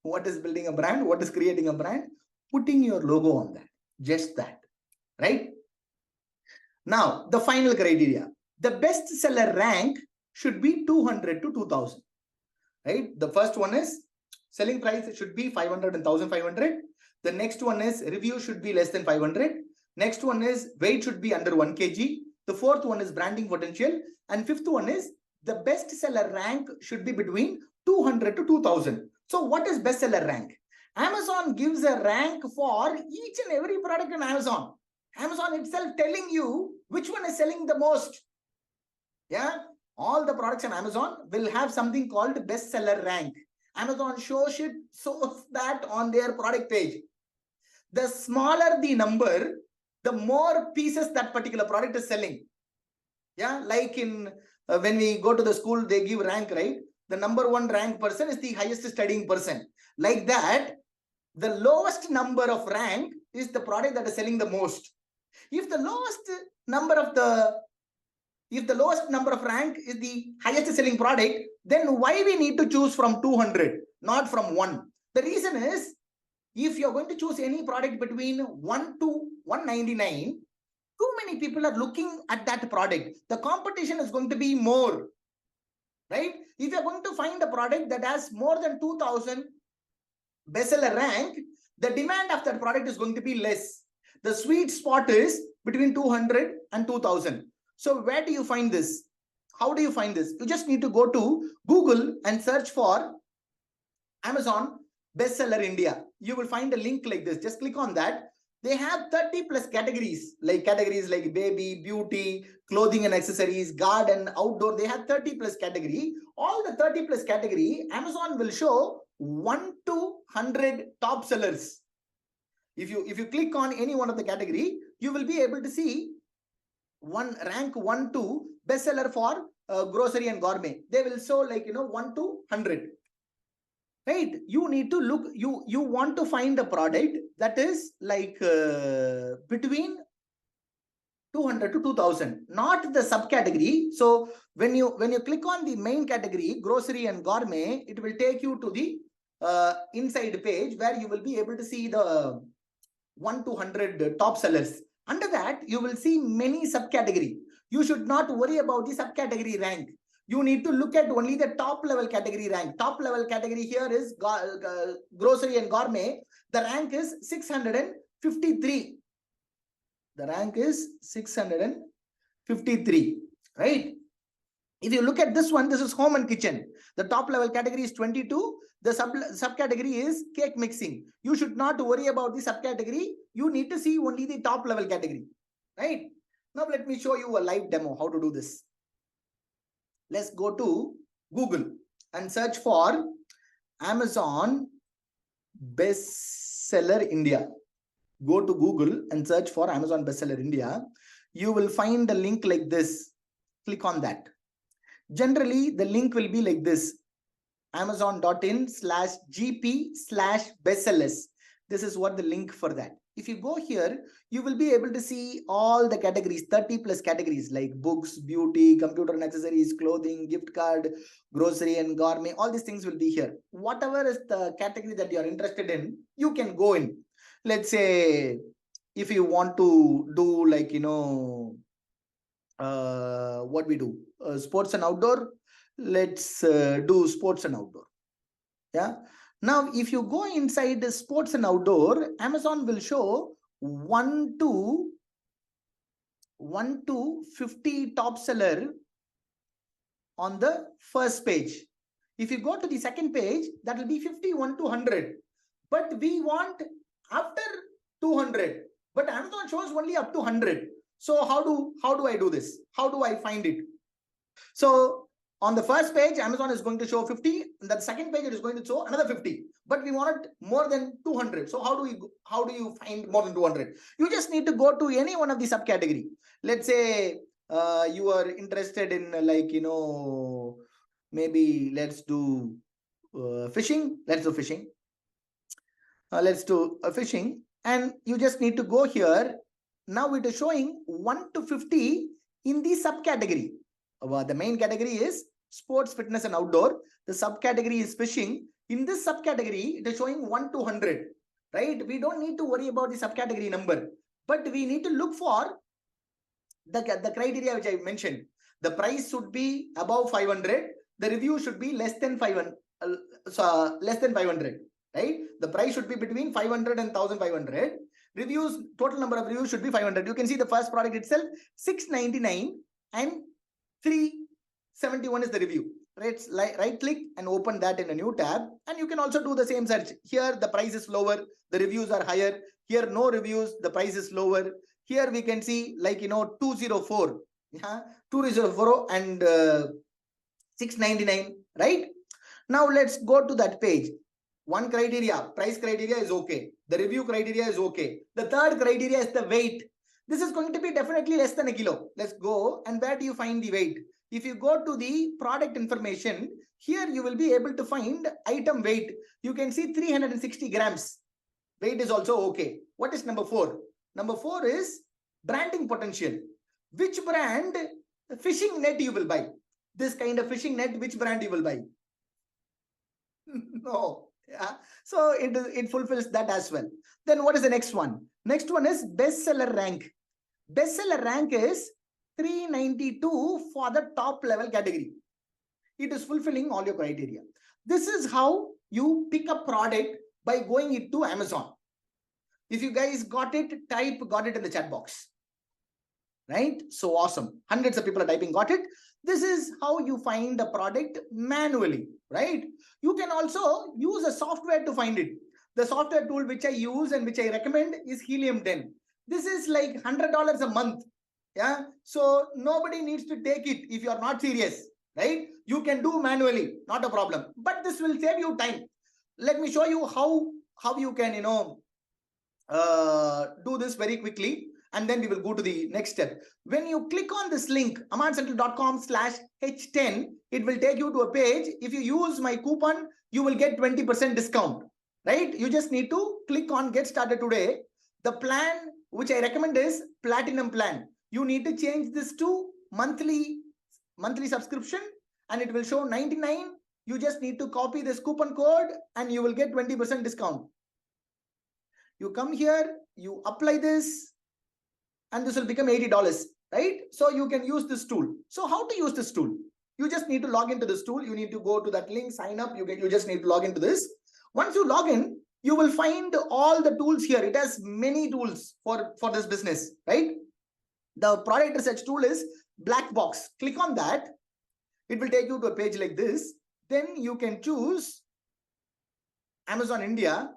What is building a brand? What is creating a brand? Putting your logo on that. Just that. Right? Now, the final criteria. The best seller rank should be 200 to 2000. Right? The first one is selling price should be 500 and 1500. The next one is review should be less than 500. Next one is weight should be under 1 kg. The fourth one is branding potential. And fifth one is the best seller rank should be between 200 to 2000. So what is bestseller rank? Amazon gives a rank for each and every product on Amazon. Amazon itself telling you which one is selling the most. Yeah, all the products on Amazon will have something called bestseller rank. Amazon shows that on their product page. The smaller the number, the more pieces that particular product is selling. Yeah, like in when we go to the school, they give rank, right? The number one rank person is the highest studying person. Like that, the lowest number of rank is the product that is selling the most. If the lowest number of rank is the highest selling product, then why we need to choose from 200, not from 1? The reason is, if you're going to choose any product between 1 to 199, too many people are looking at that product. The competition is going to be more. Right? If you're going to find a product that has more than 2000 bestseller rank, the demand of that product is going to be less. The sweet spot is between 200 and 2000. So where do you find this? How do you find this? You just need to go to Google and search for Amazon bestseller India. You will find a link like this. Just click on that. They have 30 plus categories like baby, beauty, clothing and accessories, garden, outdoor. They have 30 plus category. All the 30 plus category, Amazon will show 1 to 100 top sellers. If you click on any one of the category, you will be able to see rank 1 to bestseller for grocery and gourmet. They will show 1 to 100. Right? You need to look, you want to find a product that is between 200 to 2000, not the subcategory. So when you click on the main category, grocery and gourmet, it will take you to the inside page where you will be able to see the 1 to 100 top sellers. Under that, you will see many subcategory. You should not worry about the subcategory rank. You need to look at only the top level category rank. Top level category here is grocery and gourmet. The rank is 653. The rank is 653, right? If you look at this one, this is home and kitchen. The top level category is 22. The subcategory is cake mixing. You should not worry about the subcategory. You need to see only the top level category, right? Now let me show you a live demo how to do this. Let's go to Google and search for Amazon bestseller India. Go to Google and search for Amazon bestseller India. You will find a link like this. Click on that. Generally, the link will be like this: amazon.in/gp/bestsellers. This is what the link for that. If you go here, you will be able to see all the categories, 30 plus categories like books, beauty, computer and accessories, clothing, gift card, grocery and gourmet. All these things will be here. Whatever is the category that you are interested in, you can go in. Let's say if you want to do what we do, sports and outdoor, let's do sports and outdoor. Yeah. Now, if you go inside the sports and outdoor, Amazon will show 1 to 50 top seller on the first page. If you go to the second page, that will be 51 to 100. But we want after 200. But Amazon shows only up to 100. So how do I do this? How do I find it? So On the first page, Amazon is going to show 50. In the second page, it is going to show another 50. But we wanted more than 200. So how do you find more than 200? You just need to go to any one of the subcategory. Let's say you are interested in maybe let's do fishing. Let's do fishing. Let's do fishing. And you just need to go here. Now it is showing 1 to 50 in the subcategory. The main category is sports, fitness, and outdoor. The subcategory is fishing. In this subcategory, it is showing 1 to 100, right? We don't need to worry about the subcategory number, but we need to look for the criteria which I mentioned. The price should be above 500. The review should be less than 500, right? The price should be between 500 and 1500. Reviews, total number of reviews should be 500. You can see the first product itself, 699 and 371 is the review. Right click and open that in a new tab, and you can also do the same search. Here the price is lower, the reviews are higher. Here no reviews, the price is lower. Here we can see 204, 204 and 699, right? Now let's go to that page. One criteria, price criteria is okay. The review criteria is okay. The third criteria is the weight. This is going to be definitely less than a kilo. Let's go. And where do you find the weight? If you go to the product information, here you will be able to find item weight. You can see 360 grams. Weight is also okay. What is number 4? Number 4 is branding potential. Which brand fishing net you will buy? This kind of fishing net, which brand you will buy? No. Yeah. So it fulfills that as well. Then what is the next one? Next one is bestseller rank. Bestseller rank is 392 for the top level category. It is fulfilling all your criteria. This is how you pick a product by going into Amazon. If you guys got it, type got it in the chat box. Right? So awesome. Hundreds of people are typing got it. This is how you find a product manually, right? You can also use a software to find it. The software tool which I use and which I recommend is Helium 10. This is like $100 a month. Yeah. So nobody needs to take it if you are not serious, right? You can do manually, not a problem. But this will save you time. Let me show you how you can, do this very quickly. And then we will go to the next step. When you click on this link, amazcentral.com/H10, it will take you to a page. If you use my coupon, you will get 20% discount, right? You just need to click on get started today. The plan which I recommend is platinum plan. You need to change this to monthly subscription, and it will show 99. You just need to copy this coupon code and you will get 20% discount. You come here, you apply this, and this will become $80, right? So you can use this tool. So how to use this tool? You just need to log into this tool. You need to go to that link, sign up. You just need to log into this. Once you log in, you will find all the tools here. It has many tools for this business, right? The product research tool is black box. Click on that. It will take you to a page like this. Then you can choose Amazon India.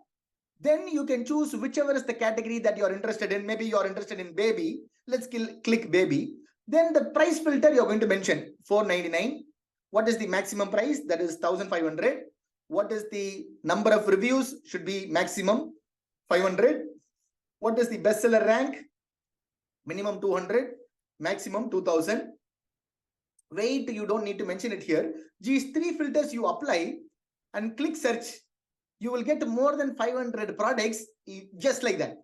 Then you can choose whichever is the category that you're interested in. Maybe you're interested in baby. Let's click baby. Then the price filter you're going to mention $4.99. What is the maximum price? That is 1,500. What is the number of reviews? Should be maximum 500. What is the bestseller rank? Minimum 200, maximum 2,000. Weight, you don't need to mention it here. These 3 filters you apply and click search. You will get more than 500 products just like that.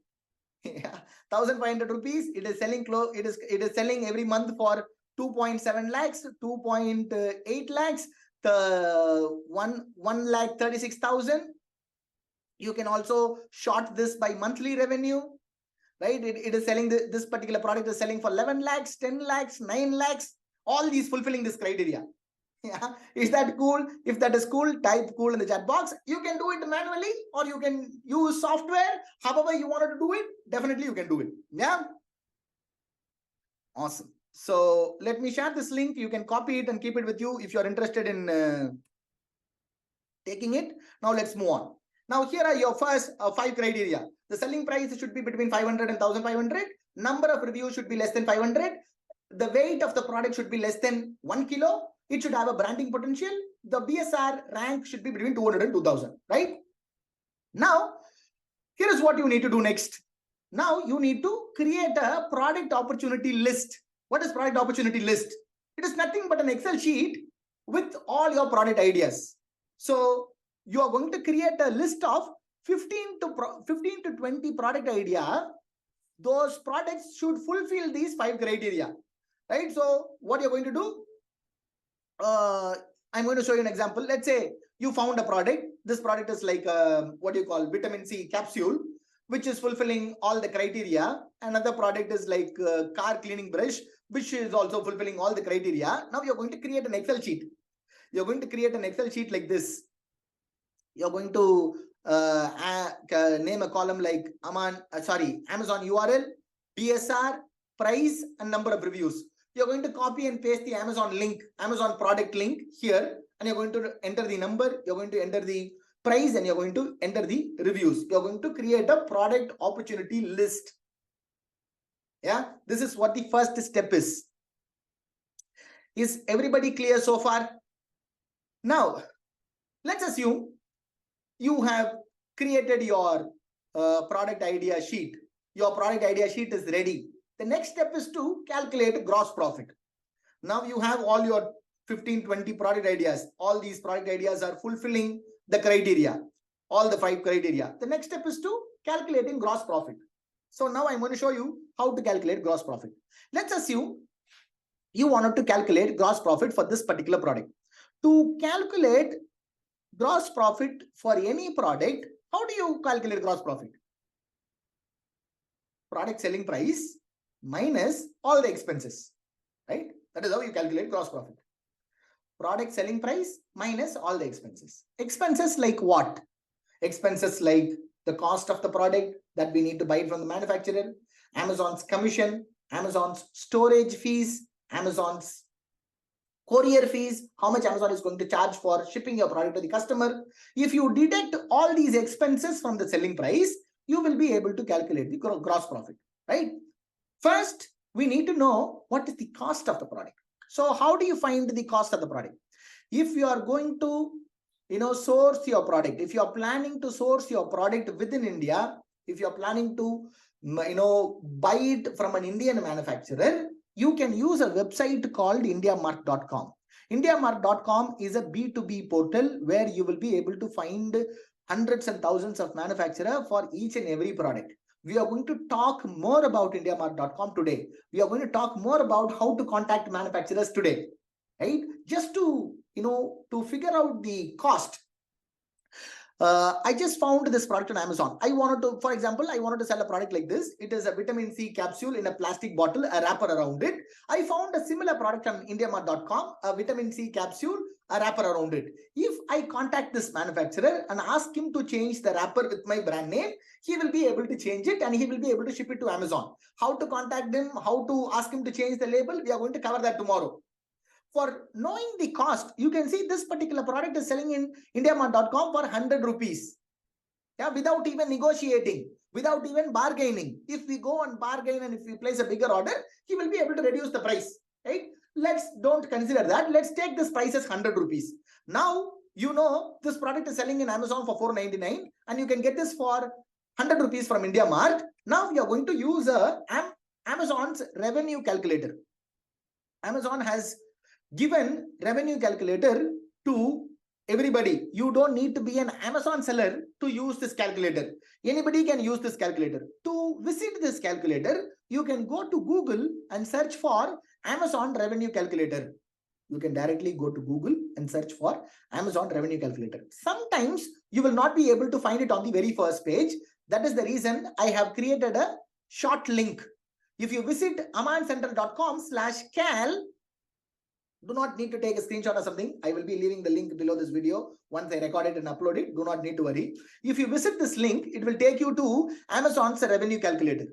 1,500 rupees. It is selling it is selling every month for 2.7 lakhs, 2.8 lakhs, the 1,36,000. You can also short this by monthly revenue, right? It is selling this particular product is selling for 11 lakhs, 10 lakhs, 9 lakhs. All these fulfilling this criteria. Yeah, is that cool? If that is cool, type cool in the chat box. You can do it manually or you can use software. However you wanted to do it, definitely you can do it. Yeah. Awesome. So let me share this link. You can copy it and keep it with you if you're interested in taking it. Now let's move on. Now here are your first 5 criteria. The selling price should be between 500 and 1,500. Number of reviews should be less than 500. The weight of the product should be less than 1 kilo. it should have a branding potential. The BSR rank should be between 200 and 2000, right? Now, here is what you need to do next. Now you need to create a product opportunity list. What is product opportunity list? It is nothing but an Excel sheet with all your product ideas. So you are going to create a list of 15 to 20 product idea. Those products should fulfill these 5 criteria, right? So what you're going to do, I'm going to show you an example. Let's say you found a product. This product is like what you call vitamin C capsule, which is fulfilling all the criteria. Another product is like car cleaning brush, which is also fulfilling all the criteria. Now you're going to create an Excel sheet. You're going to create an Excel sheet like this. You're going to name a column like Amazon URL, BSR, price, and number of reviews. You're going to copy and paste the Amazon link, Amazon product link here, and you're going to enter the number, you're going to enter the price, and you're going to enter the reviews. You're going to create a product opportunity list. Yeah, this is what the first step is. Is everybody clear so far? Now, let's assume you have created your product idea sheet. Your product idea sheet is ready. The next step is to calculate gross profit. Now you have all your 15, 20 product ideas. All these product ideas are fulfilling the criteria, all the 5 criteria. The next step is to calculating gross profit. So now I'm going to show you how to calculate gross profit. Let's assume you wanted to calculate gross profit for this particular product. To calculate gross profit for any product, how do you calculate gross profit? Product selling price minus all the expenses, right? That is how you calculate gross profit. Product selling price minus all the expenses. Expenses like what? Expenses like the cost of the product that we need to buy it from the manufacturer, Amazon's commission, Amazon's storage fees, Amazon's courier fees, how much Amazon is going to charge for shipping your product to the customer. If you deduct all these expenses from the selling price, you will be able to calculate the gross profit, right? First, we need to know what is the cost of the product. So how do you find the cost of the product? If you are going to, source your product, if you are planning to source your product within India, if you are planning to, buy it from an Indian manufacturer, you can use a website called IndiaMart.com. IndiaMart.com is a B2B portal where you will be able to find hundreds and thousands of manufacturers for each and every product. We are going to talk more about IndiaMart.com today. We are going to talk more about how to contact manufacturers today, right? Just to, to figure out the cost. I just found this product on Amazon. I wanted to sell a product like this. It is a vitamin C capsule in a plastic bottle, a wrapper around it. I found a similar product on IndiaMart.com, a vitamin C capsule, a wrapper around it. If I contact this manufacturer and ask him to change the wrapper with my brand name, he will be able to change it and he will be able to ship it to Amazon. How to contact him, how to ask him to change the label, we are going to cover that tomorrow. For knowing the cost, you can see this particular product is selling in IndiaMart.com for 100 rupees. Yeah, without even negotiating, without even bargaining. If we go and bargain and if we place a bigger order, he will be able to reduce the price, right? Don't consider that. Let's take this price as 100 rupees. Now, this product is selling in Amazon for 499 and you can get this for 100 rupees from IndiaMart. Now, we are going to use Amazon's revenue calculator. Amazon has given revenue calculator to everybody. You don't need to be an Amazon seller to use this calculator. Anybody can use this calculator. To visit this calculator, you can go to Google and search for Amazon revenue calculator. You can directly go to Google and search for Amazon revenue calculator. Sometimes you will not be able to find it on the very first page. That is the reason I have created a short link. If you visit amancentral.com/cal, do not need to take a screenshot or something. I will be leaving the link below this video. Once I record it and upload it, do not need to worry. If you visit this link, it will take you to Amazon's revenue calculator,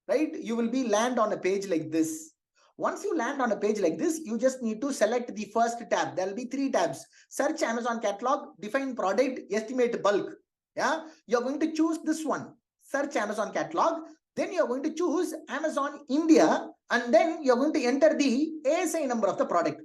right? You will land on a page like this. Once you land on a page like this, you just need to select the first tab. There will be 3 tabs. Search Amazon catalog, define product, estimate bulk. Yeah, you're going to choose this one. Search Amazon catalog. Then you're going to choose Amazon India and then you're going to enter the ASI number of the product.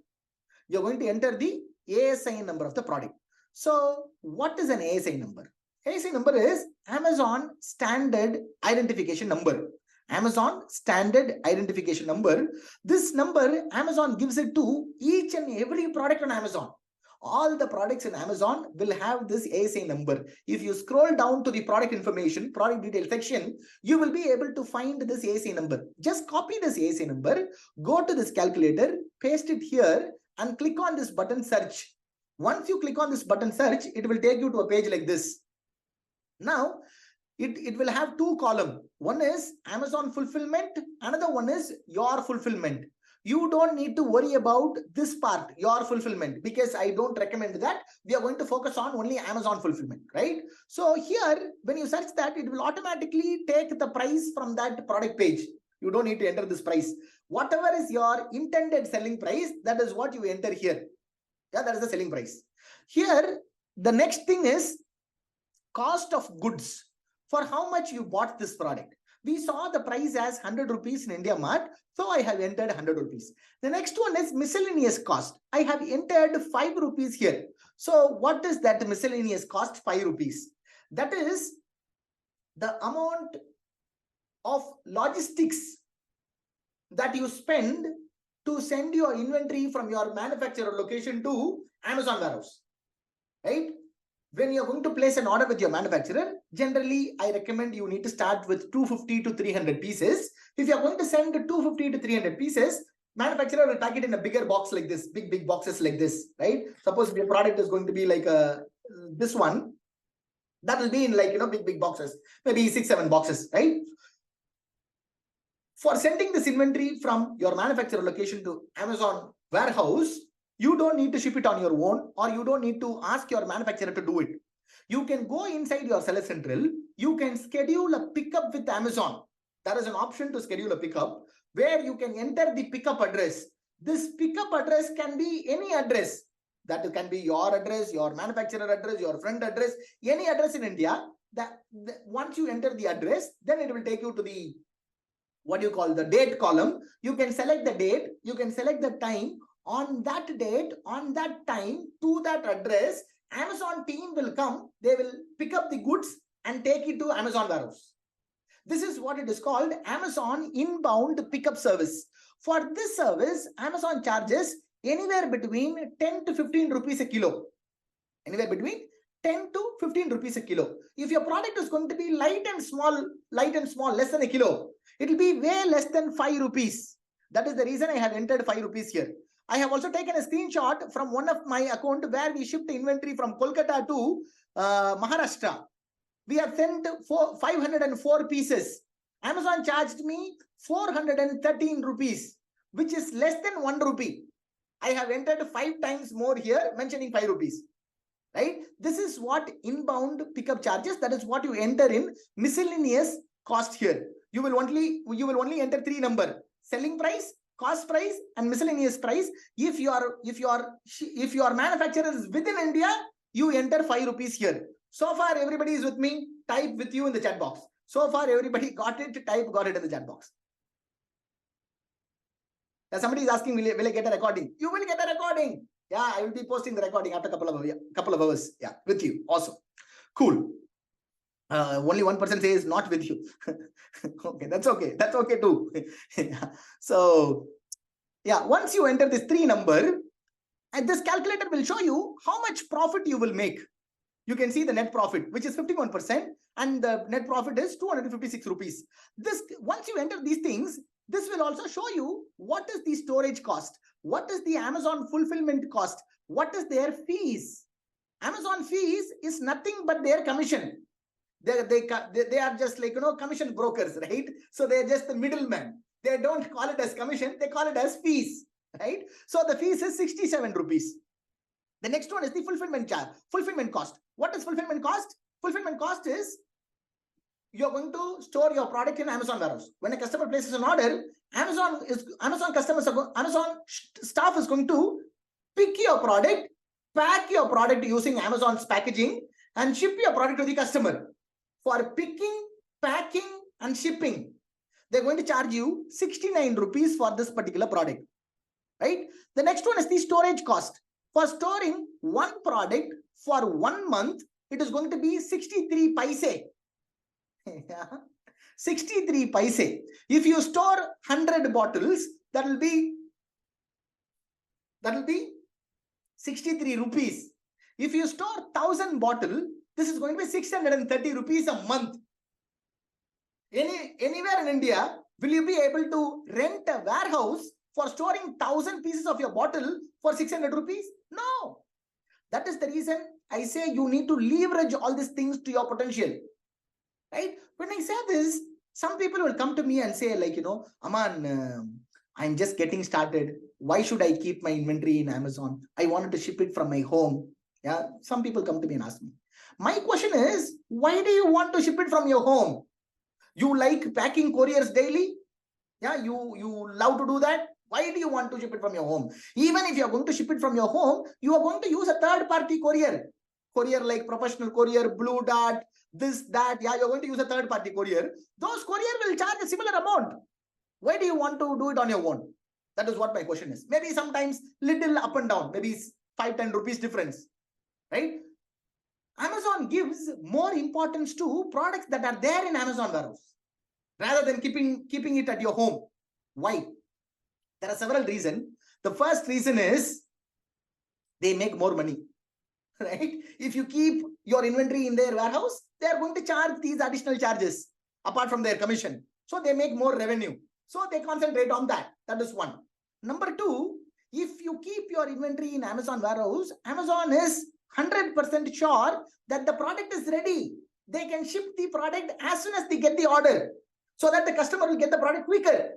You're going to enter the ASIN number of the product. So what is an ASIN number? ASIN number is Amazon Standard Identification Number. Amazon Standard Identification Number. This number, Amazon gives it to each and every product on Amazon. All the products in Amazon will have this ASIN number. If you scroll down to the product information, product detail section, you will be able to find this ASIN number. Just copy this ASIN number, go to this calculator, paste it here, and click on this button search. Once you click on this button search, it will take you to a page like this. Now, it will have two columns. One is Amazon fulfillment, another one is your fulfillment. You don't need to worry about this part, your fulfillment, because I don't recommend that. We are going to focus on only Amazon fulfillment, right? So here, when you search that, it will automatically take the price from that product page. You don't need to enter this price. Whatever is your intended selling price, that is what you enter here. Yeah, that is the selling price. Here, the next thing is cost of goods. For how much you bought this product. We saw the price as 100 rupees in India Mart. So I have entered 100 rupees. The next one is miscellaneous cost. I have entered 5 rupees here. So what is that miscellaneous cost? 5 rupees. That is the amount of logistics that you spend to send your inventory from your manufacturer location to Amazon warehouse, right? When you're going to place an order with your manufacturer, generally, I recommend you need to start with 250 to 300 pieces. If you're going to send 250 to 300 pieces, manufacturer will pack it in a bigger box like this, big boxes like this, right? Suppose your product is going to be like this one, that will be in like, big boxes, maybe 6-7 boxes, right? For sending this inventory from your manufacturer location to Amazon warehouse, you don't need to ship it on your own, or you don't need to ask your manufacturer to do it. You can go inside your seller central. You can schedule a pickup with Amazon. There is an option to schedule a pickup where you can enter the pickup address. This pickup address can be any address. That can be your address, your manufacturer address, your friend address, any address in India. Once you enter the address, then it will take you to the, what you call the date column. You can select the date. You can select the time. On that date, on that time, to that address, Amazon team will come. They will pick up the goods and take it to Amazon warehouse. This is what it is called Amazon inbound pickup service. For this service, Amazon charges anywhere between 10 to 15 rupees a kilo. Anywhere between 10 to 15 rupees a kilo. If your product is going to be light and small, less than a kilo, it will be way less than 5 rupees. That is the reason I have entered 5 rupees here. I have also taken a screenshot from one of my account where we shipped inventory from Kolkata to Maharashtra. We have sent 504 pieces. Amazon charged me 413 rupees, which is less than 1 rupee. I have entered 5 times more here, mentioning 5 rupees. Right? This is what inbound pickup charges. That is what you enter in miscellaneous cost here. You will only enter 3 numbers: selling price, cost price, and miscellaneous price. If your manufacturer is within India, you enter 5 rupees here. So far, everybody is with me. Type with you in the chat box. So far, everybody got it. Got it in the chat box. Now, somebody is asking, will I get a recording? You will get a recording. Yeah, I will be posting the recording after a couple of hours. Yeah, with you. Awesome. Cool. Only one person says not with you. Okay, that's okay. That's okay too. Yeah. So, yeah, once you enter this 3 number, and this calculator will show you how much profit you will make. You can see the net profit, which is 51%, and the net profit is 256 rupees. Once you enter these things, this will also show you what is the storage cost, what is the Amazon fulfillment cost, what is their fees. Amazon fees is nothing but their commission. They are just like, commission brokers, right? So they're just the middleman. They don't call it as commission, they call it as fees, right? So the fees is 67 rupees. The next one is the fulfillment cost. What is fulfillment cost? Fulfillment cost is you're going to store your product in Amazon warehouse. When a customer places an order, Amazon staff is going to pick your product, pack your product using Amazon's packaging, and ship your product to the customer. For picking, packing, and shipping, they're going to charge you 69 rupees for this particular product. right? The next one is the storage cost. For storing one product for 1 month, it is going to be 63 paise. 63 paise. If you store 100 bottles, that will be 63 rupees. If you store 1000 bottle, this is going to be 630 rupees a month. Anywhere in India, will you be able to rent a warehouse for storing 1000 pieces of your bottle for 600 rupees? No. That is the reason I say you need to leverage all these things to your potential, right? When I say this, some people will come to me and say like, Aman, I'm just getting started. Why should I keep my inventory in Amazon? I wanted to ship it from my home. Yeah, some people come to me and ask me. My question is, why do you want to ship it from your home? You like packing couriers daily? Yeah, you love to do that. Why do you want to ship it from your home? Even if you're going to ship it from your home, you are going to use a third-party courier. Courier like Professional Courier, Blue Dart, this, that. Yeah, you're going to use a third-party courier. Those courier will charge a similar amount. Why do you want to do it on your own? That is what my question is. Maybe sometimes little up and down, maybe 5-10 rupees difference, right? Amazon gives more importance to products that are there in Amazon warehouse rather than keeping it at your home. Why? There are several reasons. The first reason is they make more money, right? If you keep your inventory in their warehouse, they are going to charge these additional charges apart from their commission. So they make more revenue. So they concentrate on that. That is one. Number two, if you keep your inventory in Amazon warehouse, Amazon is 100% sure that the product is ready. They can ship the product as soon as they get the order so that the customer will get the product quicker.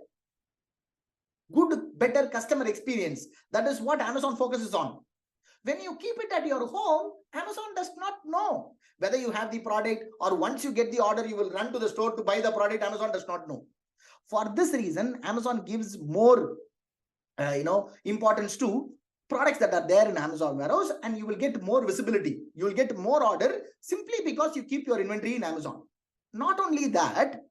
Good, better customer experience. That is what Amazon focuses on. When you keep it at your home, Amazon does not know whether you have the product or once you get the order, you will run to the store to buy the product. Amazon does not know. For this reason, Amazon gives more importance to products that are there in Amazon warehouse, and you will get more visibility. You will get more order simply because you keep your inventory in Amazon. Not only that,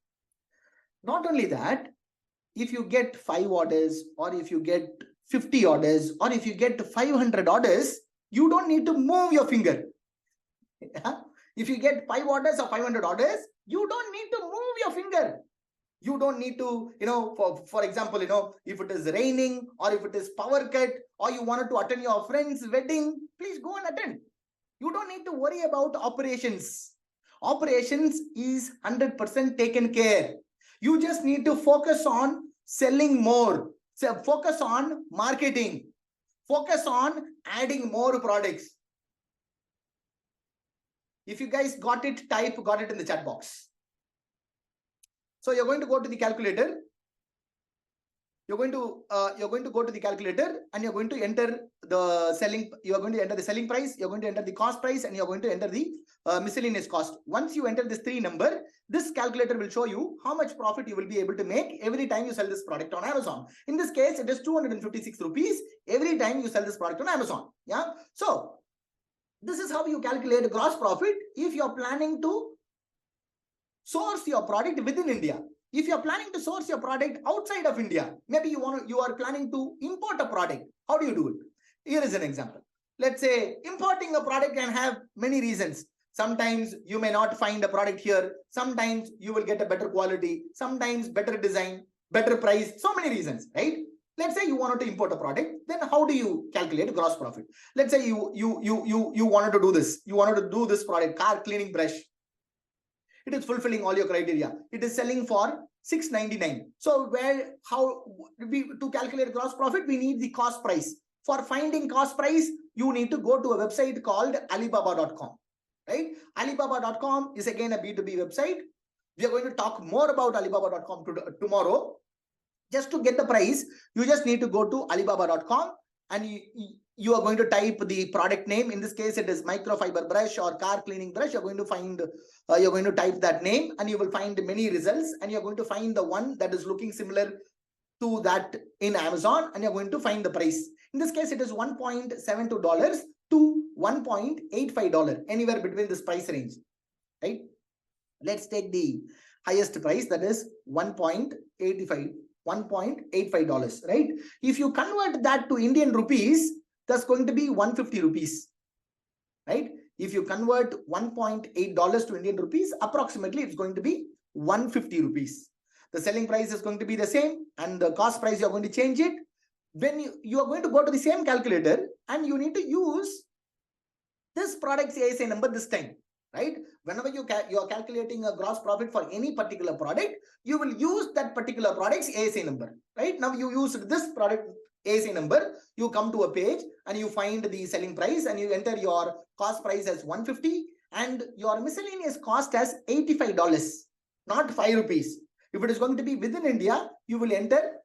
if you get 5 orders or if you get 50 orders or if you get 500 orders, you don't need to move your finger. If you get 5 orders or 500 orders, you don't need to move your finger. You don't need to, for example, if it is raining or if it is power cut or you wanted to attend your friend's wedding, please go and attend. You don't need to worry about operations. Operations is 100% taken care. You just need to focus on selling more. So focus on marketing. Focus on adding more products. If you guys got it, got it in the chat box. So you're going to go to the calculator. You're going to go to the calculator and you're going to enter the selling. You are going to enter the selling price. You're going to enter the cost price and you're going to enter the miscellaneous cost. Once you enter this 3 number, this calculator will show you how much profit you will be able to make every time you sell this product on Amazon. In this case, it is 256 rupees every time you sell this product on Amazon. Yeah. So this is how you calculate gross profit if you're planning to source your product within India. If you're planning to source your product outside of India, maybe you are planning to import a product. How do you do it? Here is an example. Let's say importing a product can have many reasons. Sometimes you may not find a product here. Sometimes you will get a better quality. Sometimes better design, better price. So many reasons, right? Let's say you wanted to import a product. Then how do you calculate gross profit? Let's say you wanted to do this. You wanted to do this product, car cleaning brush. It is fulfilling all your criteria. It is selling for $6.99. So to calculate gross profit, we need the cost price. For finding cost price, you need to go to a website called Alibaba.com. Right? Alibaba.com is again a B2B website. We are going to talk more about Alibaba.com tomorrow. Just to get the price, you just need to go to Alibaba.com and you are going to type the product name. In this case, it is microfiber brush or car cleaning brush. You're going to type that name and you will find many results, and you're going to find the one that is looking similar to that in Amazon, and you're going to find the price. In this case, it is $1.72 to $1.85, anywhere between this price range, right? Let's take the highest price, that is $1.85. $1.85, right? If you convert that to Indian rupees, that's going to be 150 rupees, right? If you convert $1.8 to Indian rupees, approximately it's going to be 150 rupees. The selling price is going to be the same and the cost price, you're going to change it. When you are going to go to the same calculator and you need to use this product's ASI number this time, right? Whenever you are calculating a gross profit for any particular product, you will use that particular product's ASI number, right? Now you used this product ASI number, you come to a page and you find the selling price and you enter your cost price as 150 and your miscellaneous cost as $85, not 5 rupees. If it is going to be within India, you will enter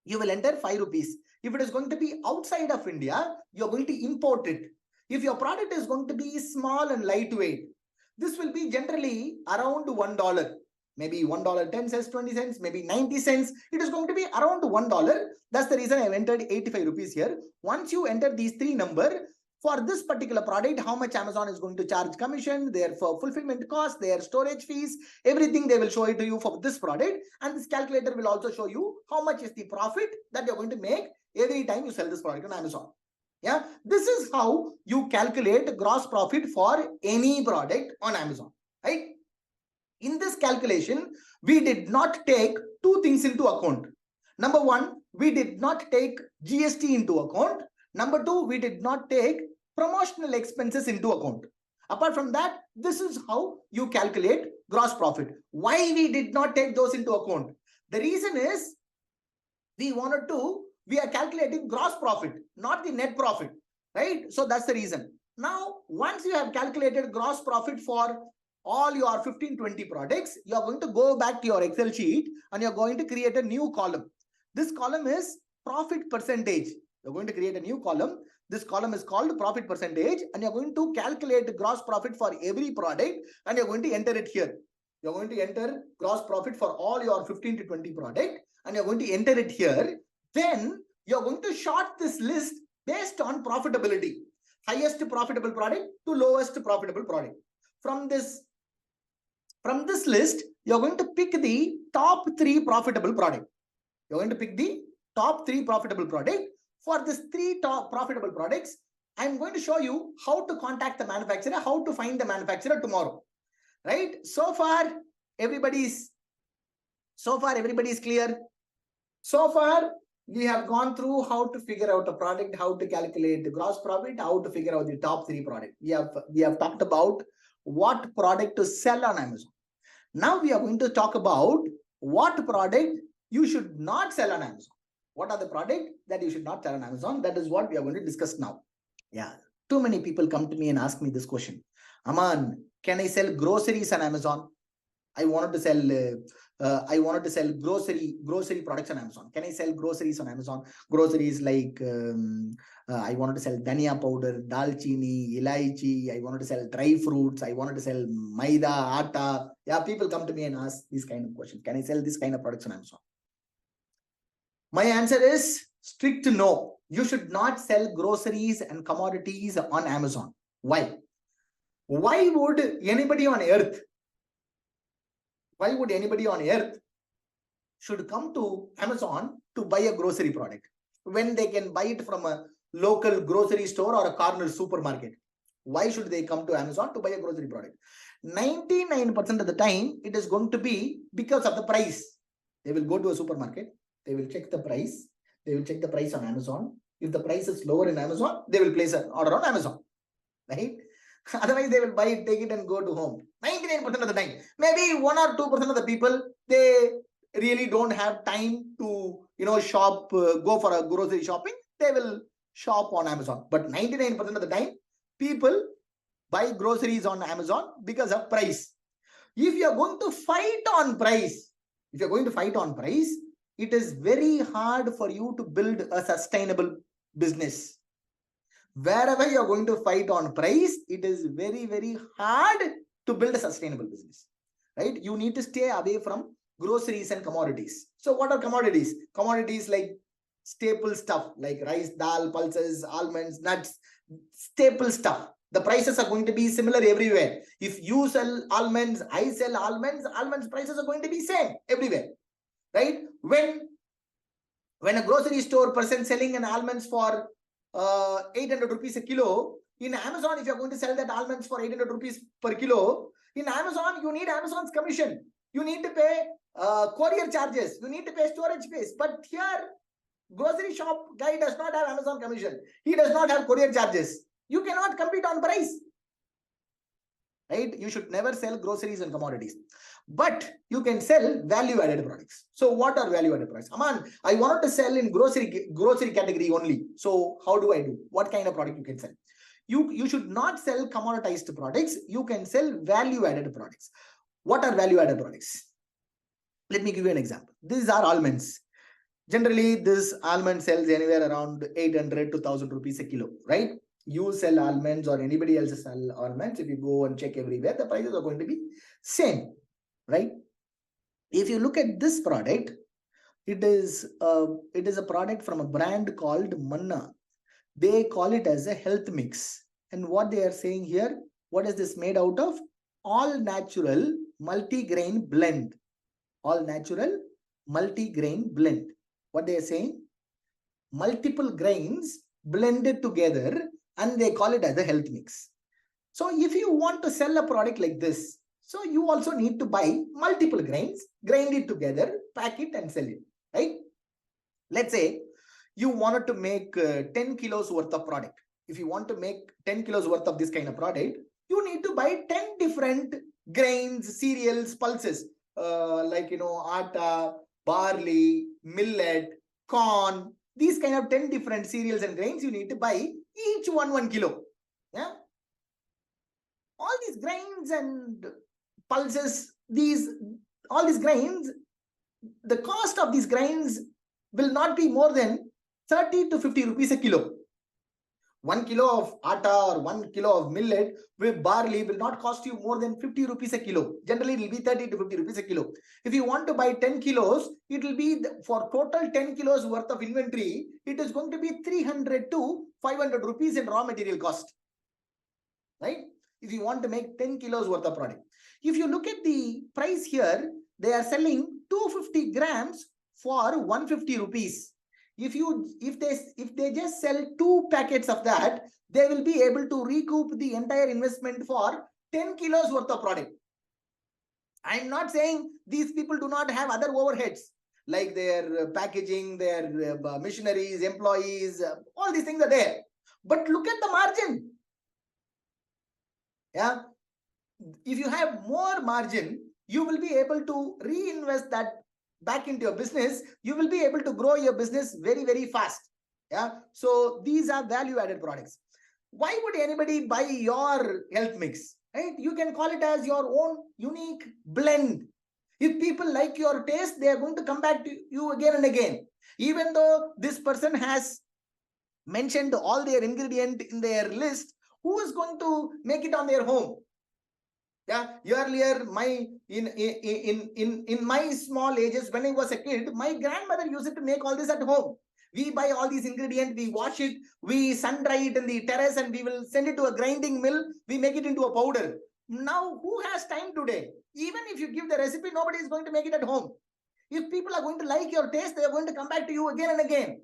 5 rupees. If it is going to be outside of India, you're going to import it. If your product is going to be small and lightweight, this will be generally around $1. Maybe $1.10, 20 cents, maybe 90 cents. It is going to be around $1. That's the reason I've entered 85 rupees here. Once you enter these three numbers, for this particular product, how much Amazon is going to charge commission, their fulfillment cost, their storage fees, everything they will show it to you for this product. And this calculator will also show you how much is the profit that you're going to make every time you sell this product on Amazon. Yeah, this is how you calculate gross profit for any product on Amazon, right? In this calculation, we did not take two things into account. Number one, we did not take GST into account. Number two, we did not take promotional expenses into account. Apart from that, this is how you calculate gross profit. Why we did not take those into account? The reason is we are calculating gross profit, not the net profit, right? So that's the reason. Now, once you have calculated gross profit for all your 15-20 products, you're going to go back to your Excel sheet and you're going to create a new column. This column is profit percentage. You're going to create a new column. This column is called profit percentage and you're going to calculate gross profit for every product and you're going to enter it here. You're going to enter gross profit for all your 15 to 20 product and you're going to enter it here. Then you're going to sort this list based on profitability. Highest profitable product to lowest profitable product. From this list, you're going to pick the top 3 profitable product. You're going to pick the top 3 profitable product. For these 3 top profitable products, I'm going to show you how to contact the manufacturer, how to find the manufacturer tomorrow. Right? So far, everybody is clear. So far, we have gone through how to figure out a product, how to calculate the gross profit, how to figure out the top 3 products. We have talked about what product to sell on Amazon. Now we are going to talk about what product you should not sell on Amazon. What are the products that you should not sell on Amazon? That is what we are going to discuss now. Yeah, too many people come to me and ask me this question. Aman, can I sell groceries on Amazon? I wanted to sell grocery products on Amazon. Can I sell groceries on Amazon? Groceries like I wanted to sell dhania powder, dalchini, ilaichi. I wanted to sell dry fruits. I wanted to sell maida, atta. Yeah, people come to me and ask these kind of questions. Can I sell this kind of products on Amazon? My answer is strict no. You should not sell groceries and commodities on Amazon. Why? Why would anybody on earth should come to Amazon to buy a grocery product when they can buy it from a local grocery store or a corner supermarket? Why should they come to Amazon to buy a grocery product? 99% of the time, it is going to be because of the price. They will go to a supermarket. They will check the price. They will check the price on Amazon. If the price is lower in Amazon, they will place an order on Amazon, right? Otherwise, they will buy it, take it and go to home. 99% of the time. Maybe 1 or 2% of the people, they really don't have time to, shop, go for a grocery shopping. They will shop on Amazon. But 99% of the time, people buy groceries on Amazon because of price. If you are going to fight on price, it is very hard for you to build a sustainable business. Wherever you're going to fight on price, it is very, very hard to build a sustainable business, right? You need to stay away from groceries and commodities. So what are commodities? Commodities like staple stuff like rice, dal, pulses, almonds, nuts, staple stuff. The prices are going to be similar everywhere. If you sell almonds, I sell almonds, almonds prices are going to be same everywhere, right? When a grocery store person selling an almonds for 800 rupees a kilo, in Amazon, if you're going to sell that almonds for 800 rupees per kilo, in Amazon, you need Amazon's commission. You need to pay courier charges. You need to pay storage fees. But here, grocery shop guy does not have Amazon commission. He does not have courier charges. You cannot compete on price. Right? You should never sell groceries and commodities. But you can sell value-added products. So what are value-added products? Aman, I wanted to sell in grocery category only. So how do I do? What kind of product you can sell? You should not sell commoditized products. You can sell value-added products. What are value-added products? Let me give you an example. These are almonds. Generally, this almond sells anywhere around 800 to 1000 rupees a kilo, right? You sell almonds or anybody else sell almonds. If you go and check everywhere, the prices are going to be same, right? If you look at this product, it is a product from a brand called Manna. They call it as a health mix. And what they are saying here, what is this made out of? All natural multi-grain blend. All natural multi-grain blend. What they are saying? Multiple grains blended together, and they call it as a health mix. So if you want to sell a product like this, so you also need to buy multiple grains, grind it together, pack it and sell it, right? Let's say you wanted to make 10 kilos worth of product. If you want to make 10 kilos worth of this kind of product, you need to buy 10 different grains, cereals, pulses, like, atta, barley, millet, corn, these kind of 10 different cereals and grains you need to buy, each 1 kilo. Yeah. All these grains and pulses, all these grains, the cost of these grains will not be more than 30 to 50 rupees a kilo. 1 kilo of atta or 1 kilo of millet with barley will not cost you more than 50 rupees a kilo. Generally, it will be 30 to 50 rupees a kilo. If you want to buy 10 kilos, it will be for total 10 kilos worth of inventory, it is going to be 300 to 500 rupees in raw material cost. Right? If you want to make 10 kilos worth of product. If you look at the price here, they are selling 250 grams for 150 rupees. If they just sell 2 packets of that, they will be able to recoup the entire investment for 10 kilos worth of product. I'm not saying these people do not have other overheads like their packaging, their machineries, employees, all these things are there. But look at the margin. Yeah. If you have more margin, you will be able to reinvest that back into your business. You will be able to grow your business very, very fast. Yeah. So these are value-added products. Why would anybody buy your health mix? Right? You can call it as your own unique blend. If people like your taste, they are going to come back to you again and again. Even though this person has mentioned all their ingredient in their list, who is going to make it on their home? Yeah, earlier in my small ages, when I was a kid, my grandmother used to make all this at home. We buy all these ingredients, we wash it, we sun dry it in the terrace, and we will send it to a grinding mill. We make it into a powder. Now, who has time today? Even if you give the recipe, nobody is going to make it at home. If people are going to like your taste, they are going to come back to you again and again.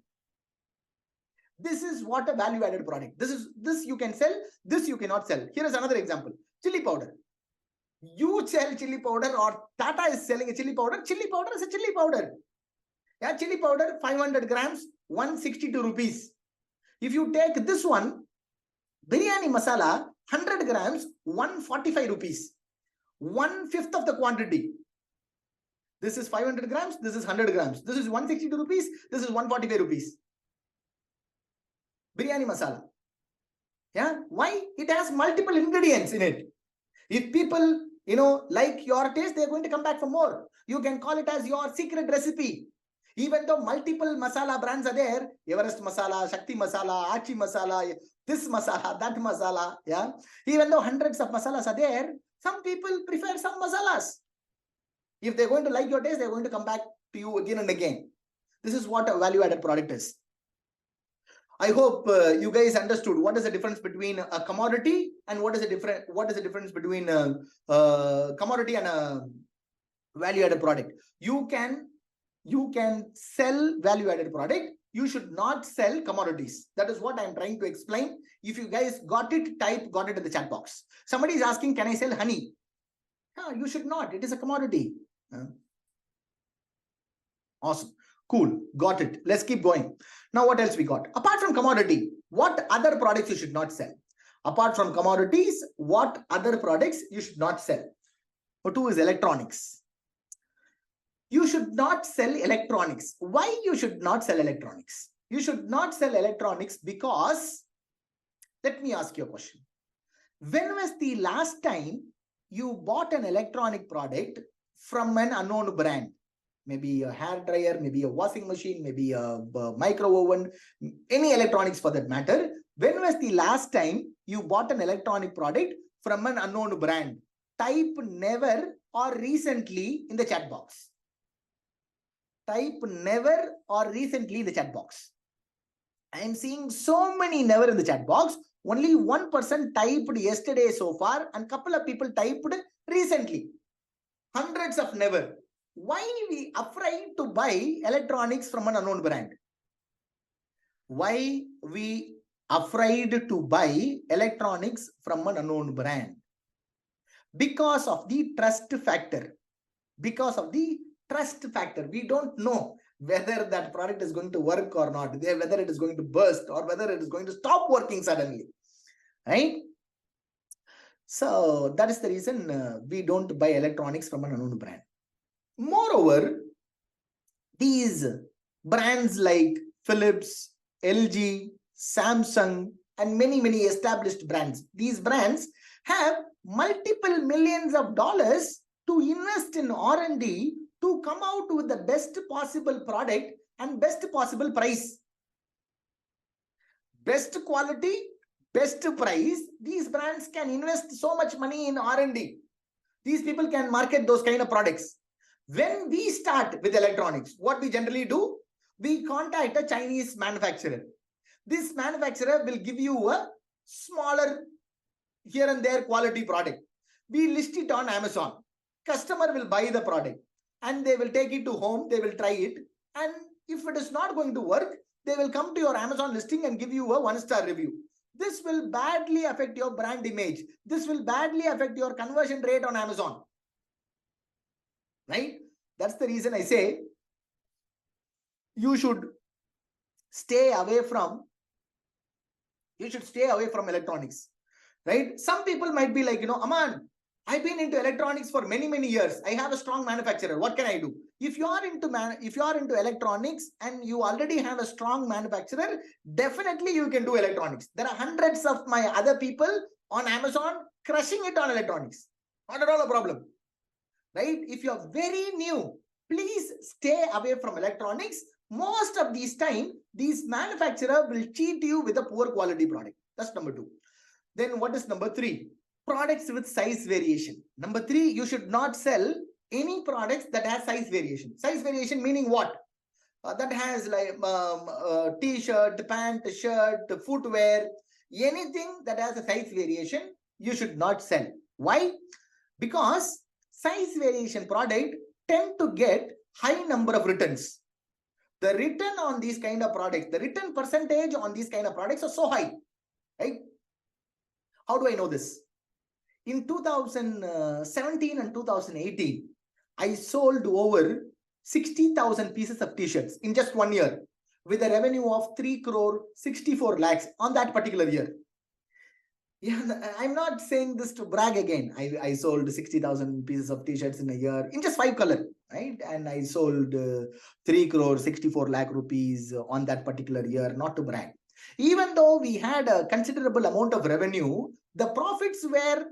This is what a value-added product. This you can sell, this you cannot sell. Here is another example. Chili powder. You sell chili powder, or Tata is selling a chili powder. Chili powder is a chili powder. Yeah, chili powder, 500 grams, 162 rupees. If you take this one, biryani masala, 100 grams, 145 rupees. 1/5 of the quantity. This is 500 grams, this is 100 grams. This is 162 rupees, this is 145 rupees. Biryani masala. Yeah, why? It has multiple ingredients in it. If people, like your taste, they're going to come back for more. You can call it as your secret recipe. Even though multiple masala brands are there, Everest masala, Shakti masala, Achi masala, this masala, that masala, yeah. Even though hundreds of masalas are there, some people prefer some masalas. If they're going to like your taste, they're going to come back to you again and again. This is what a value-added product is. I hope you guys understood what is the difference between a commodity and what is the difference between a commodity and a value-added product. You can You can sell value-added product. You should not sell commodities. That is what I'm trying to explain. If you guys got it, got it in the chat box. Somebody is asking, can I sell honey? No, you should not. It is a commodity. Awesome. Cool. Got it. Let's keep going. Now, what else we got? Apart from commodity, what other products you should not sell? Apart from commodities, what other products you should not sell? Number 2 is electronics. You should not sell electronics. Why you should not sell electronics? You should not sell electronics because, let me ask you a question. When was the last time you bought an electronic product from an unknown brand? Maybe a hair dryer, maybe a washing machine, maybe a micro oven, any electronics for that matter. When was the last time you bought an electronic product from an unknown brand? Type never or recently in the chat box. Type never or recently in the chat box. I am seeing so many never in the chat box. Only 1% typed yesterday so far, and couple of people typed recently. Hundreds of never. Why we afraid to buy electronics from an unknown brand? Why we afraid to buy electronics from an unknown brand? Because of the trust factor. Because of the trust factor. We don't know whether that product is going to work or not, whether it is going to burst or whether it is going to stop working suddenly, right? So that is the reason we don't buy electronics from an unknown brand. Moreover, these brands like Philips, LG, Samsung, and many established brands, these brands have multiple millions of dollars to invest in R&D to come out with the best possible product and best possible price. Best quality, best price. These brands can invest so much money in R&D. These people can market those kind of products. When we start with electronics, what we generally do, we contact a Chinese manufacturer. This manufacturer will give you a smaller here and there quality product. We list it on Amazon. Customer will buy the product and they will take it to home. They will try it. And if it is not going to work, they will come to your Amazon listing and give you a 1-star review. This will badly affect your brand image. This will badly affect your conversion rate on Amazon. Right? That's the reason I say you should stay away from electronics. Right? Some people might be like, Aman, I've been into electronics for many years. I have a strong manufacturer. What can I do? If you are into electronics and you already have a strong manufacturer, definitely you can do electronics. There are hundreds of my other people on Amazon crushing it on electronics. Not at all a problem. Right? If you are very new, please stay away from electronics. Most of these time, these manufacturers will cheat you with a poor quality product. That's number 2. Then what is number 3? Products with size variation. Number 3, you should not sell any products that has size variation. Size variation meaning what? That has like t-shirt, pant, shirt, footwear, anything that has a size variation, you should not sell. Why? Because size variation product tend to get high number of returns. The return on these kind of products, the return percentage on these kind of products are so high, right? How do I know this? In 2017 and 2018, I sold over 60,000 pieces of t-shirts in just 1 year with a revenue of 3 crore 64 lakhs on that particular year. Yeah, I'm not saying this to brag again. I sold 60,000 pieces of t-shirts in a year in just 5 colors, right? And I sold 3 crore 64 lakh rupees on that particular year, not to brag. Even though we had a considerable amount of revenue, the profits were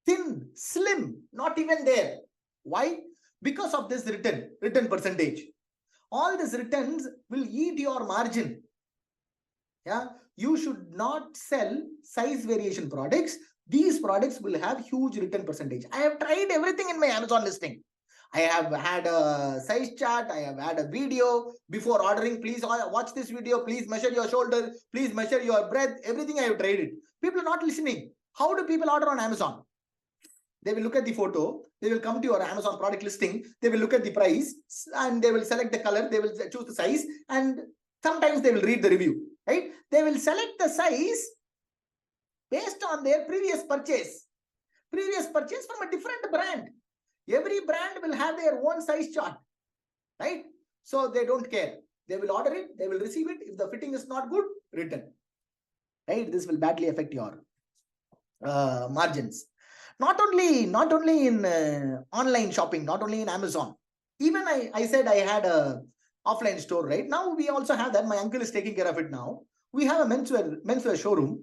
thin, slim, not even there. Why? Because of this return percentage. All these returns will eat your margin. Yeah, you should not sell size variation products. These products will have huge return percentage. I have tried everything in my Amazon listing. I have had a size chart. I have had a video before ordering. Please watch this video. Please measure your shoulder. Please measure your breadth. Everything I have tried it. People are not listening. How do people order on Amazon? They will look at the photo. They will come to your Amazon product listing. They will look at the price and they will select the color. They will choose the size and sometimes they will read the review, right? They will select the size based on their previous purchase from a different brand. Every brand will have their own size chart, right? So they don't care. They will order it. They will receive it. If the fitting is not good, return, right? This will badly affect your margins. Not only in online shopping, not only in Amazon. Even I said I had a offline store, right? Now we also have that. My uncle is taking care of it now. We have a menswear showroom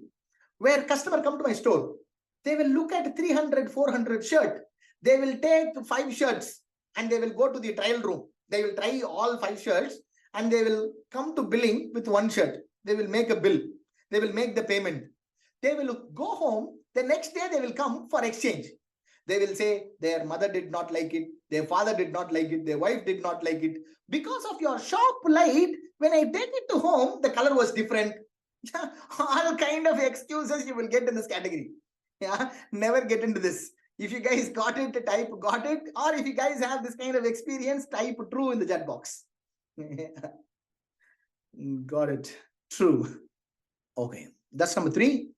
where customer come to my store. They will look at 300, 400 shirt. They will take 5 shirts and they will go to the trial room. They will try all 5 shirts and they will come to billing with 1 shirt. They will make a bill. They will make the payment. They will go home. The next day they will come for exchange. They will say their mother did not like it. Their father did not like it. Their wife did not like it. Because of your shop light, when I take it to home, the color was different. All kind of excuses you will get in this category. Yeah, never get into this. If you guys got it, type got it. Or if you guys have this kind of experience, type true in the chat box. Got it. True. Okay. That's number 3.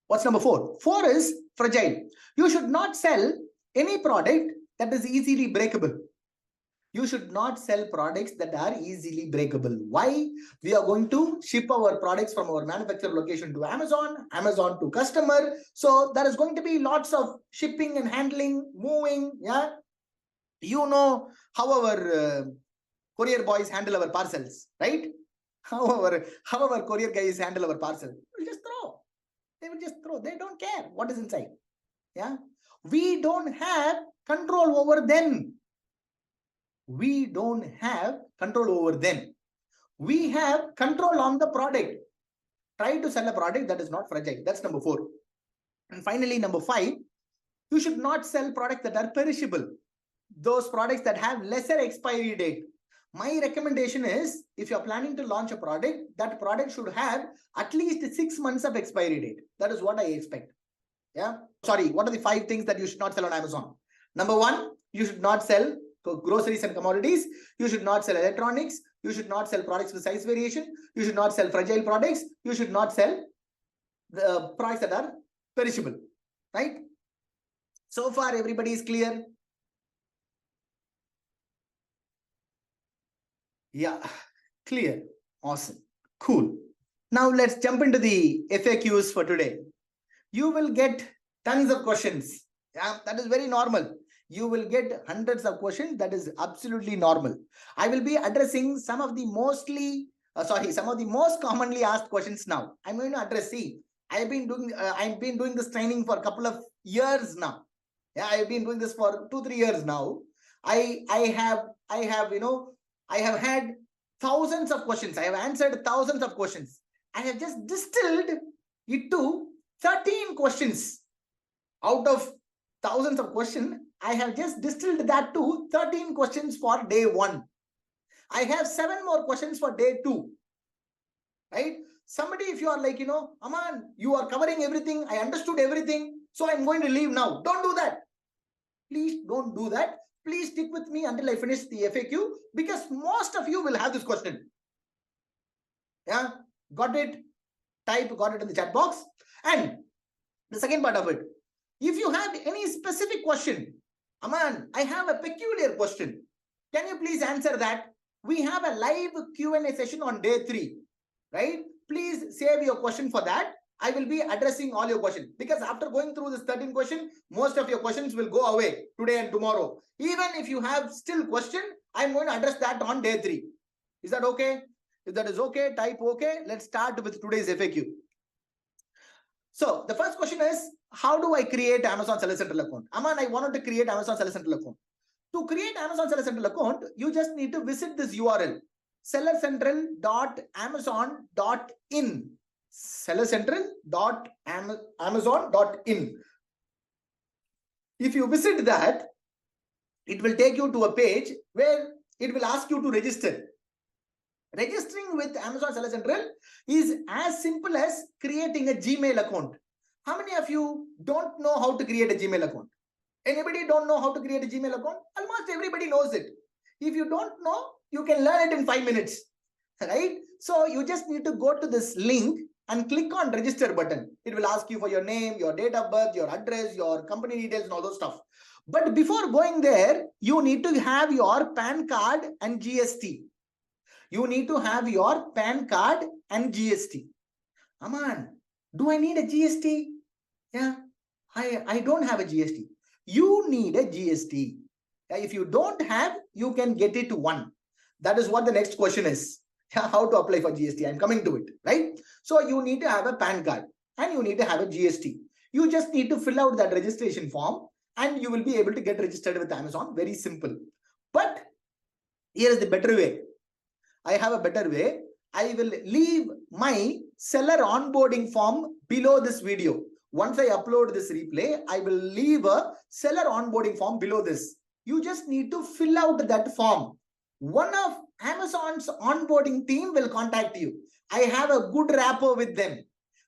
What's number 4? 4 is fragile. You should not sell any product that is easily breakable. You should not sell products that are easily breakable. Why? We are going to ship our products from our manufacturer location to Amazon, Amazon to customer. So there is going to be lots of shipping and handling, moving. Yeah, you know how our courier boys handle our parcels, right? How our courier guys handle our parcel. We'll just throw. They will just throw. They don't care what is inside. Yeah, we don't have control over them. We don't have control over them. We have control on the product. Try to sell a product that is not fragile. That's number 4. And finally, number 5, you should not sell products that are perishable. Those products that have lesser expiry date. My recommendation is, if you're planning to launch a product, that product should have at least 6 months of expiry date. That is what I expect. Yeah. Sorry, what are the 5 things that you should not sell on Amazon? Number 1, you should not sell groceries and commodities. You should not sell electronics. You should not sell products with size variation. You should not sell fragile products. You should not sell the products that are perishable. Right? So far, everybody is clear? Yeah, clear. Awesome. Cool. Now let's jump into the FAQs for today. You will get tons of questions. Yeah, that is very normal. You will get hundreds of questions. That is absolutely normal. I will be addressing some of the most commonly asked questions now. I'm going to address. See, I've been doing this training for a couple of years now. Yeah, I've been doing this for 2-3 years now. I have had thousands of questions. I have answered thousands of questions. I have just distilled it to 13 questions. Out of thousands of questions, I have just distilled that to 13 questions for day 1. I have 7 more questions for day 2. Right? Somebody, if you are like, Aman, you are covering everything. I understood everything. So I'm going to leave now. Don't do that. Please don't do that. Please stick with me until I finish the FAQ, because most of you will have this question. Yeah, got it? Type got it in the chat box. And the second part of it, if you have any specific question, Aman, I have a peculiar question. Can you please answer that? We have a live Q&A session on day 3, right? Please save your question for that. I will be addressing all your questions, because after going through this 13 questions, most of your questions will go away today and tomorrow. Even if you have still question, I'm going to address that on day 3. Is that okay? If that is okay, type okay. Let's start with today's FAQ. So the first question is, how do I create Amazon Seller Central account? Aman, I wanted to create Amazon Seller Central account. To create Amazon Seller Central account, you just need to visit this URL, sellercentral.amazon.in. sellercentral.amazon.in. If you visit that, it will take you to a page where it will ask you to register. Registering with Amazon Seller Central is as simple as creating a Gmail account. How many of you don't know how to create a Gmail account? Anybody don't know how to create a Gmail account? Almost everybody knows it. If you don't know, you can learn it in 5 minutes, right? So you just need to go to this link and click on register button. It will ask you for your name, your date of birth, your address, your company details and all those stuff. But before going there, you need to have your PAN card and GST. You need to have your PAN card and GST. Aman, do I need a GST? Yeah, I don't have a GST. You need a GST. If you don't have, you can get it one. That is what the next question is. How to apply for GST? I'm coming to it, right? So you need to have a PAN card and you need to have a GST. You just need to fill out that registration form and you will be able to get registered with Amazon. Very simple. But here is the better way. I have a better way. I will leave my seller onboarding form below this video. Once I upload this replay, I will leave a seller onboarding form below this. You just need to fill out that form. One of Amazon's onboarding team will contact you. I have a good rapport with them.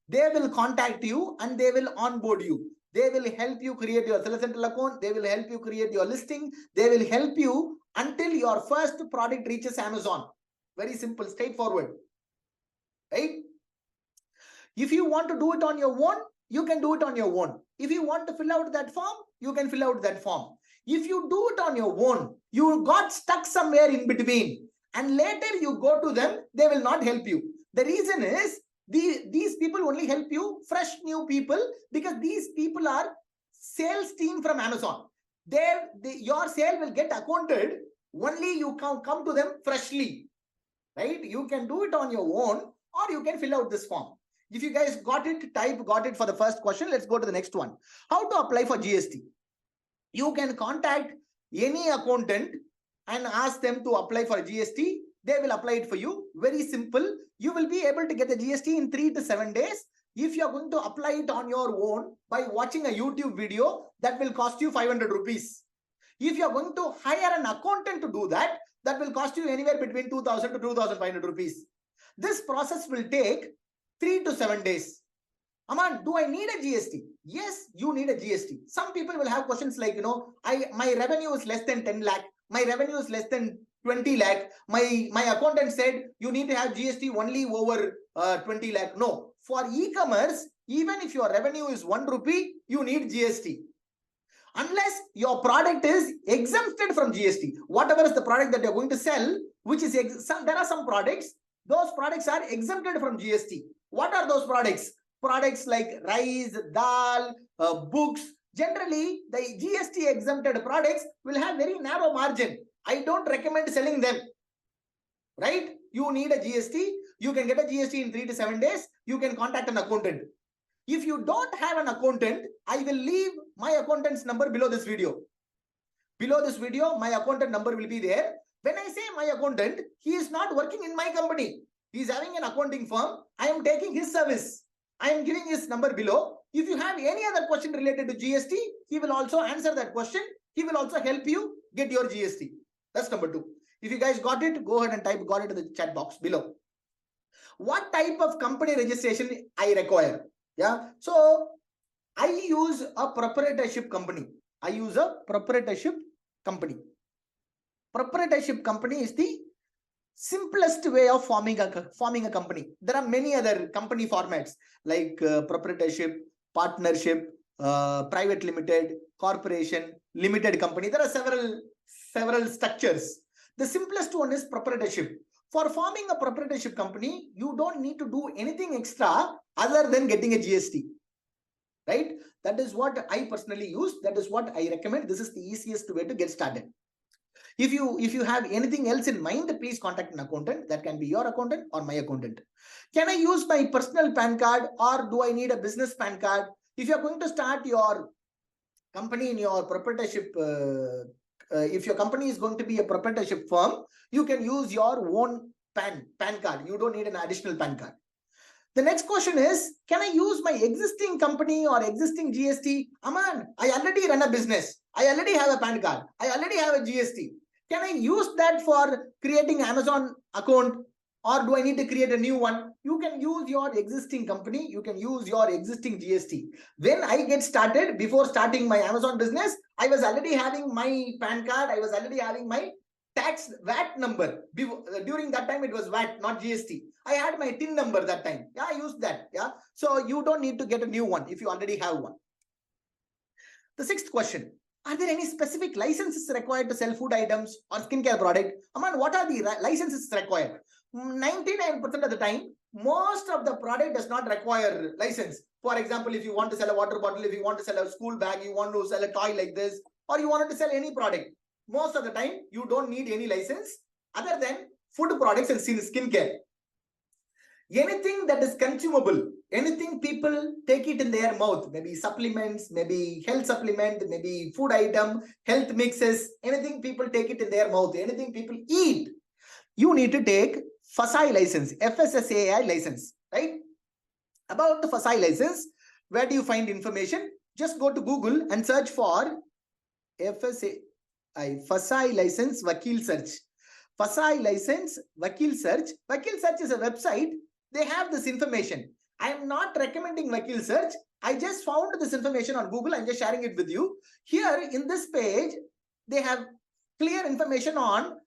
They will contact you and they will onboard you. They will help you create your Seller Central account. They will help you create your listing. They will help you until your first product reaches Amazon. Very simple, straightforward, right? If you want to do it on your own, you can do it on your own. If you want to fill out that form, you can fill out that form. If you do it on your own, you got stuck somewhere in between and later you go to them, they will not help you. The reason is these people only help you, fresh new people, because these people are sales team from Amazon. Your sale will get accounted only you come to them freshly, right? You can do it on your own or you can fill out this form. If you guys got it, type got it for the first question. Let's go to the next one. How to apply for GST? You can contact any accountant and ask them to apply for GST. They will apply it for you. Very simple. You will be able to get the GST in 3 to 7 days. If you are going to apply it on your own by watching a YouTube video, that will cost you 500 rupees. If you are going to hire an accountant to do that, that will cost you anywhere between 2,000 to 2,500 rupees. This process will take 3 to 7 days. Aman, do I need a GST? Yes, you need a GST. Some people will have questions like, my revenue is less than 10 lakh. My revenue is less than 20 lakh. My accountant said you need to have GST only over 20 lakh. No, for e-commerce, even if your revenue is 1 rupee, you need GST. Unless your product is exempted from GST. Whatever is the product that you're going to sell, which is, there are some products, those products are exempted from GST. What are those products? Products like rice, dal, books. Generally, the GST exempted products will have very narrow margin. I don't recommend selling them, right? You need a GST. You can get a GST in 3 to 7 days. You can contact an accountant. If you don't have an accountant, I will leave my accountant's number below this video. Below this video, my accountant number will be there. When I say my accountant, he is not working in my company. He is having an accounting firm. I am taking his service. I am giving his number below. If you have any other question related to GST, he will also answer that question. He will also help you get your GST. That's number 2. If you guys got it, go ahead and type got it in the chat box below. What type of company registration I require? Yeah. So I use a proprietorship company. I use a proprietorship company. Proprietorship company is the simplest way of forming a company. There are many other company formats like proprietorship, partnership, private limited, corporation, limited company. There are several structures. The simplest one is proprietorship. For forming a proprietorship company, you don't need to do anything extra other than getting a GST, right? That is what I personally use. That is what I recommend. This is the easiest way to get started. If you have anything else in mind, please contact an accountant. That can be your accountant or my accountant. Can I use my personal PAN card or do I need a business PAN card? If you're going to start your company in your proprietorship, if your company is going to be a proprietorship firm, you can use your own PAN card. You don't need an additional PAN card. The next question is, can I use my existing company or existing GST? Aman, I already run a business. I already have a PAN card. I already have a GST. Can I use that for creating Amazon account? or do I need to create a new one? You can use your existing company. You can use your existing GST. When I get started, before starting my Amazon business, I was already having my PAN card. I was already having my tax VAT number. During that time, it was VAT, not GST. I had my TIN number that time. Yeah, I used that. Yeah. So you don't need to get a new one if you already have one. The sixth question. Are there any specific licenses required to sell food items or skincare product? Aman, what are the licenses required? 99% of the time, most of the product does not require license. For example, if you want to sell a water bottle, if you want to sell a school bag, you want to sell a toy like this, or you wanted to sell any product, most of the time, you don't need any license other than food products and skincare. Anything that is consumable, anything people take it in their mouth, maybe supplements, maybe health supplement, maybe food item, health mixes, anything people take it in their mouth, anything people eat, you need to take FSSAI license, FSSAI license, right? About the FSSAI license, where do you find information? Just go to Google and search for FSSAI license Vakil search. FSSAI license Vakil search. Vakil search is a website. They have this information. I am not recommending Vakil search. I just found this information on Google. I'm just sharing it with you. Here in this page, they have clear information on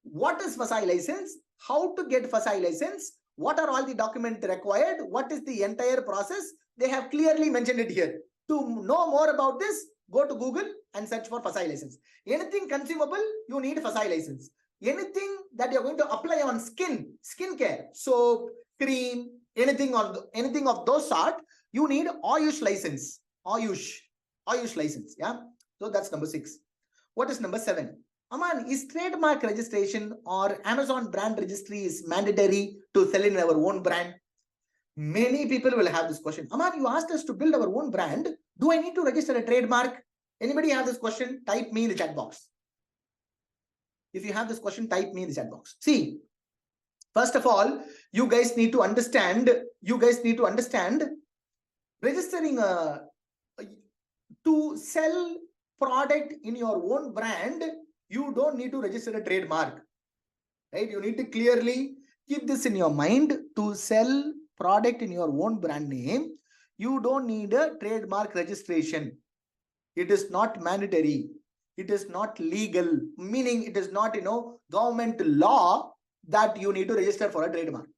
what is FSSAI license, how to get FSSAI license, what are all the documents required, what is the entire process. They have clearly mentioned it here. To know more about this, go to Google and search for FSSAI license. Anything consumable, you need FSSAI license. Anything that you're going to apply on skincare, soap, cream, anything of those sort, you need Ayush license. Ayush license. Yeah. So that's number 6. What is number 7? Aman, is trademark registration or Amazon brand registry is mandatory to sell in our own brand? Many people will have this question. Aman, you asked us to build our own brand. Do I need to register a trademark? Anybody have this question? Type me in the chat box. If you have this question, type me in the chat box. See, first of all, you guys need to understand registering to sell product in your own brand, you don't need to register a trademark, right? You need to clearly keep this in your mind. To sell product in your own brand name, you don't need a trademark registration. It is not mandatory. It is not legal, meaning it is not, government law that you need to register for a trademark,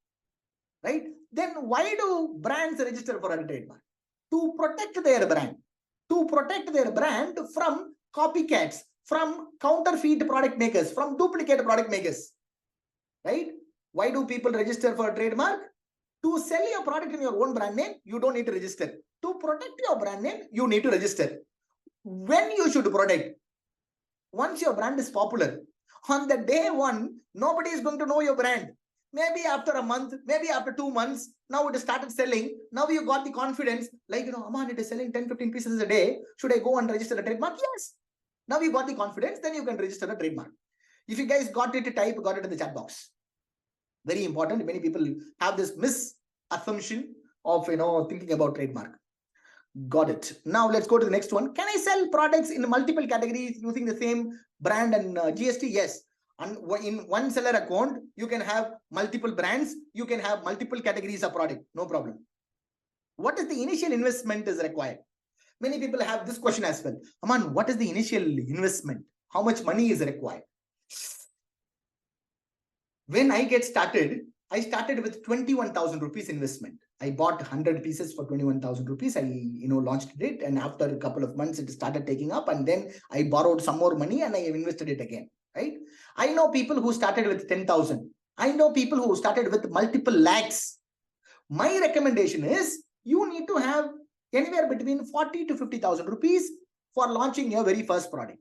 right? Then why do brands register for a trademark? To protect their brand. To protect their brand from copycats, from counterfeit product makers, from duplicate product makers, right? Why do people register for a trademark? To sell your product in your own brand name, you don't need to register. To protect your brand name, you need to register. When you should protect? Once your brand is popular. On the day one, nobody is going to know your brand. Maybe after a month, maybe after 2 months, now it has started selling. Now you got the confidence, like, Aman, it is selling 10, 15 pieces a day. Should I go and register a trademark? Yes. Now you got the confidence, then you can register a trademark. If you guys got it, got it in the chat box. Very important. Many people have this misassumption of, thinking about trademark. Got it. Now let's go to the next one. Can I sell products in multiple categories using the same brand and GST? Yes. And in one seller account, you can have multiple brands. You can have multiple categories of product. No problem. What is the initial investment is required? Many people have this question as well. Aman, what is the initial investment? How much money is required? When I get started, I started with 21,000 rupees investment. I bought 100 pieces for 21,000 rupees. I, launched it. And after a couple of months, it started taking up. And then I borrowed some more money and I invested it again, right? I know people who started with 10,000. I know people who started with multiple lakhs. My recommendation is you need to have anywhere between 40 to 50,000 rupees for launching your very first product.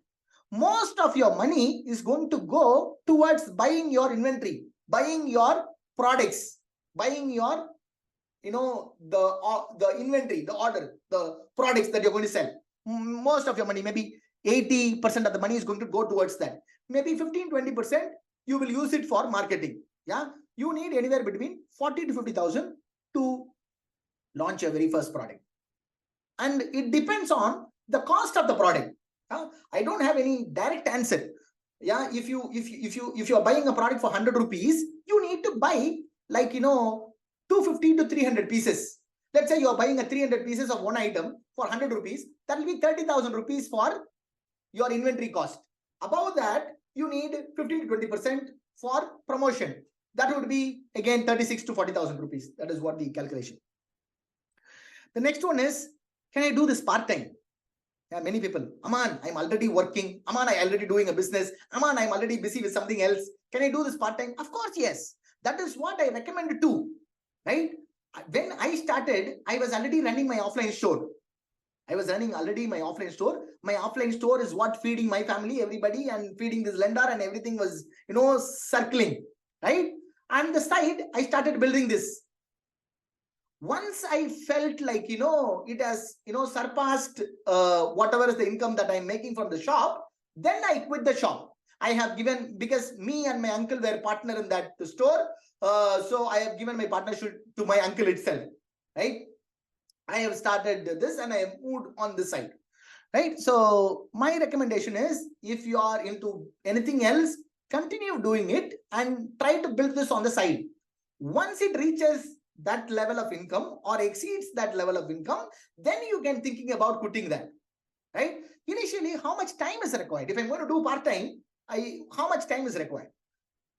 Most of your money is going to go towards buying your inventory, buying your products, buying your, the inventory, the order, the products that you're going to sell. Most of your money, maybe 80% of the money is going to go towards that. Maybe 15-20% you will use it for marketing. Yeah, you need anywhere between 40 to 50,000 to launch your very first product, and it depends on the cost of the product. I don't have any direct answer. Yeah, if you are buying a product for 100 rupees, you need to buy like, 250 to 300 pieces. Let's say you're buying a 300 pieces of one item for 100 rupees. That will be 30,000 rupees for your inventory cost. Above that, you need 15 to 20% for promotion. That would be again 36 to 40,000 rupees. That is what the calculation. The next one is, can I do this part-time? Yeah, many people, Aman, I'm already working. Aman, I'm already doing a business. Aman, I'm already busy with something else. Can I do this part-time? Of course, yes. That is what I recommend too, right? When I started, I was already running my offline store. I was running already my offline store. My offline store is what feeding my family, everybody, and feeding this lender, and everything was, circling, right? And the side, I started building this. Once I felt like, it has, surpassed whatever is the income that I'm making from the shop, then I quit the shop. I have given, because me and my uncle were partner in that store. So I have given my partnership to my uncle itself, right? I have started this and I have moved on this side, right? So my recommendation is, if you are into anything else, continue doing it and try to build this on the side. Once it reaches that level of income or exceeds that level of income, then you can thinking about quitting that, right? Initially, how much time is required? If I'm going to do part-time, how much time is required?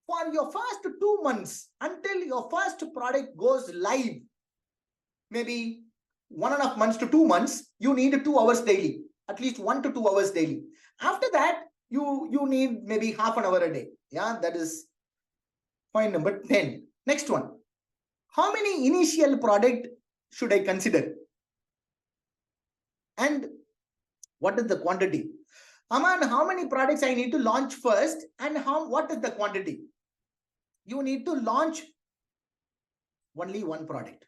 For your first 2 months, until your first product goes live, maybe 1.5 months to 2 months, you need 2 hours daily, at least 1 to 2 hours daily. After that, you need maybe half an hour a day. Yeah, that is point number 10. Next one. How many initial product should I consider? And what is the quantity? Aman, how many products I need to launch first, and what is the quantity? You need to launch only one product.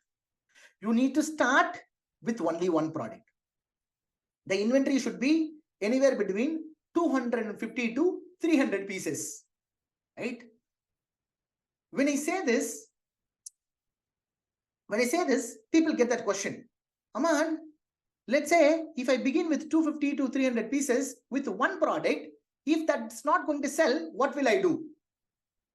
You need to start with only one product. The inventory should be anywhere between 250 to 300 pieces, right? When I say this, people get that question. Aman, let's say if I begin with 250 to 300 pieces with one product, if that's not going to sell, what will I do?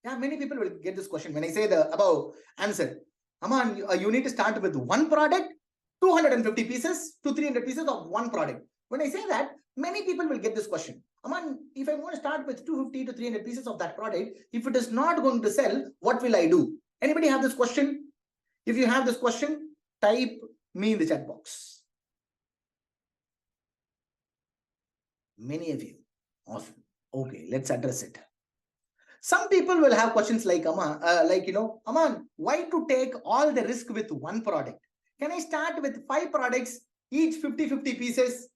Yeah, many people will get this question when I say the above answer. Aman, you need to start with one product, 250 pieces to 300 pieces of one product. When I say that, many people will get this question. Aman, if I want to start with 250 to 300 pieces of that product, if it is not going to sell, what will I do? Anybody have this question? If you have this question, type me in the chat box. Many of you. Awesome. Okay, let's address it. Some people will have questions like, Aman, why to take all the risk with one product? Can I start with 5 products, each 50-50 pieces?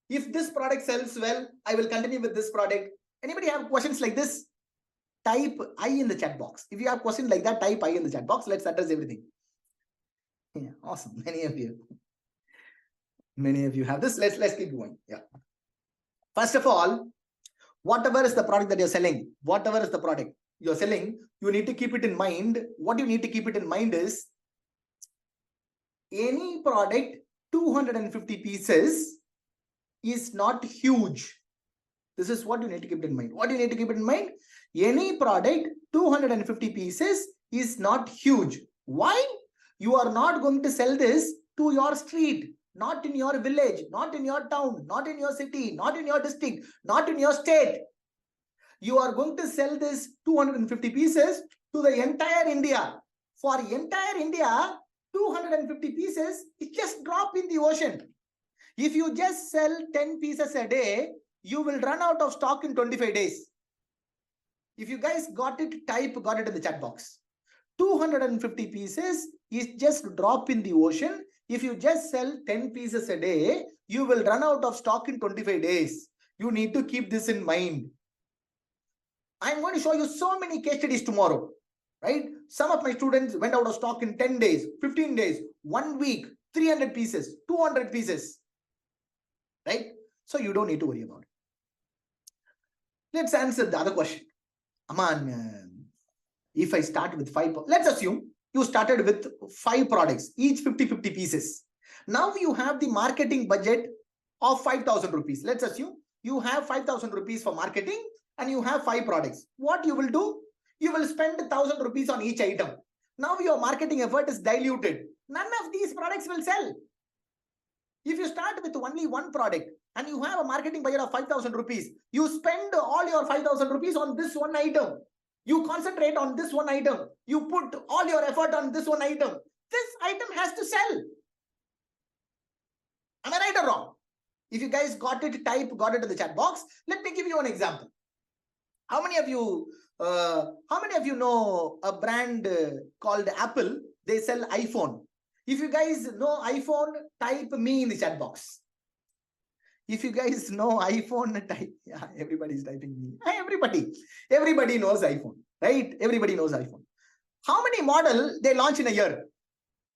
If this product sells well, I will continue with this product. Anybody have questions like this? Type I in the chat box. If you have questions like that, type I in the chat box. Let's address everything. Yeah, awesome. Many of you have this. Let's keep going. Yeah. First of all, whatever is the product that you're selling, whatever is the product you're selling, you need to keep it in mind. What you need to keep it in mind is, any product 250 pieces is not huge. This is what you need to keep in mind. What you need to keep in mind? Any product 250 pieces is not huge. Why? You are not going to sell this to your street, not in your village, not in your town, not in your city, not in your district, not in your state. You are going to sell this 250 pieces to the entire India. For entire India, 250 pieces is just drop in the ocean. If you just sell 10 pieces a day, you will run out of stock in 25 days. If you guys got it, got it in the chat box. 250 pieces is just drop in the ocean. If you just sell 10 pieces a day, you will run out of stock in 25 days. You need to keep this in mind. I'm going to show you so many case studies tomorrow, right? Some of my students went out of stock in 10 days, 15 days, 1 week, 300 pieces, 200 pieces, right? So you don't need to worry about it. Let's answer the other question. Aman, if I start with 5, let's assume you started with 5 products, each 50-50 pieces. Now you have the marketing budget of 5,000 rupees. Let's assume you have 5,000 rupees for marketing and you have 5 products. What you will do? You will spend 1,000 rupees on each item. Now your marketing effort is diluted. None of these products will sell. If you start with only one product and you have a marketing budget of 5,000 rupees, you spend all your 5,000 rupees on this one item. You concentrate on this one item. You put all your effort on this one item. This item has to sell. Am I right or wrong? If you guys got it, got it in the chat box. Let me give you an example. How many of you know a brand called Apple? They sell iPhone. If you guys know iPhone, type me in the chat box. If you guys know iPhone, type. Yeah, everybody's typing me. Everybody knows iPhone, right? Everybody knows iPhone. How many models they launch in a year?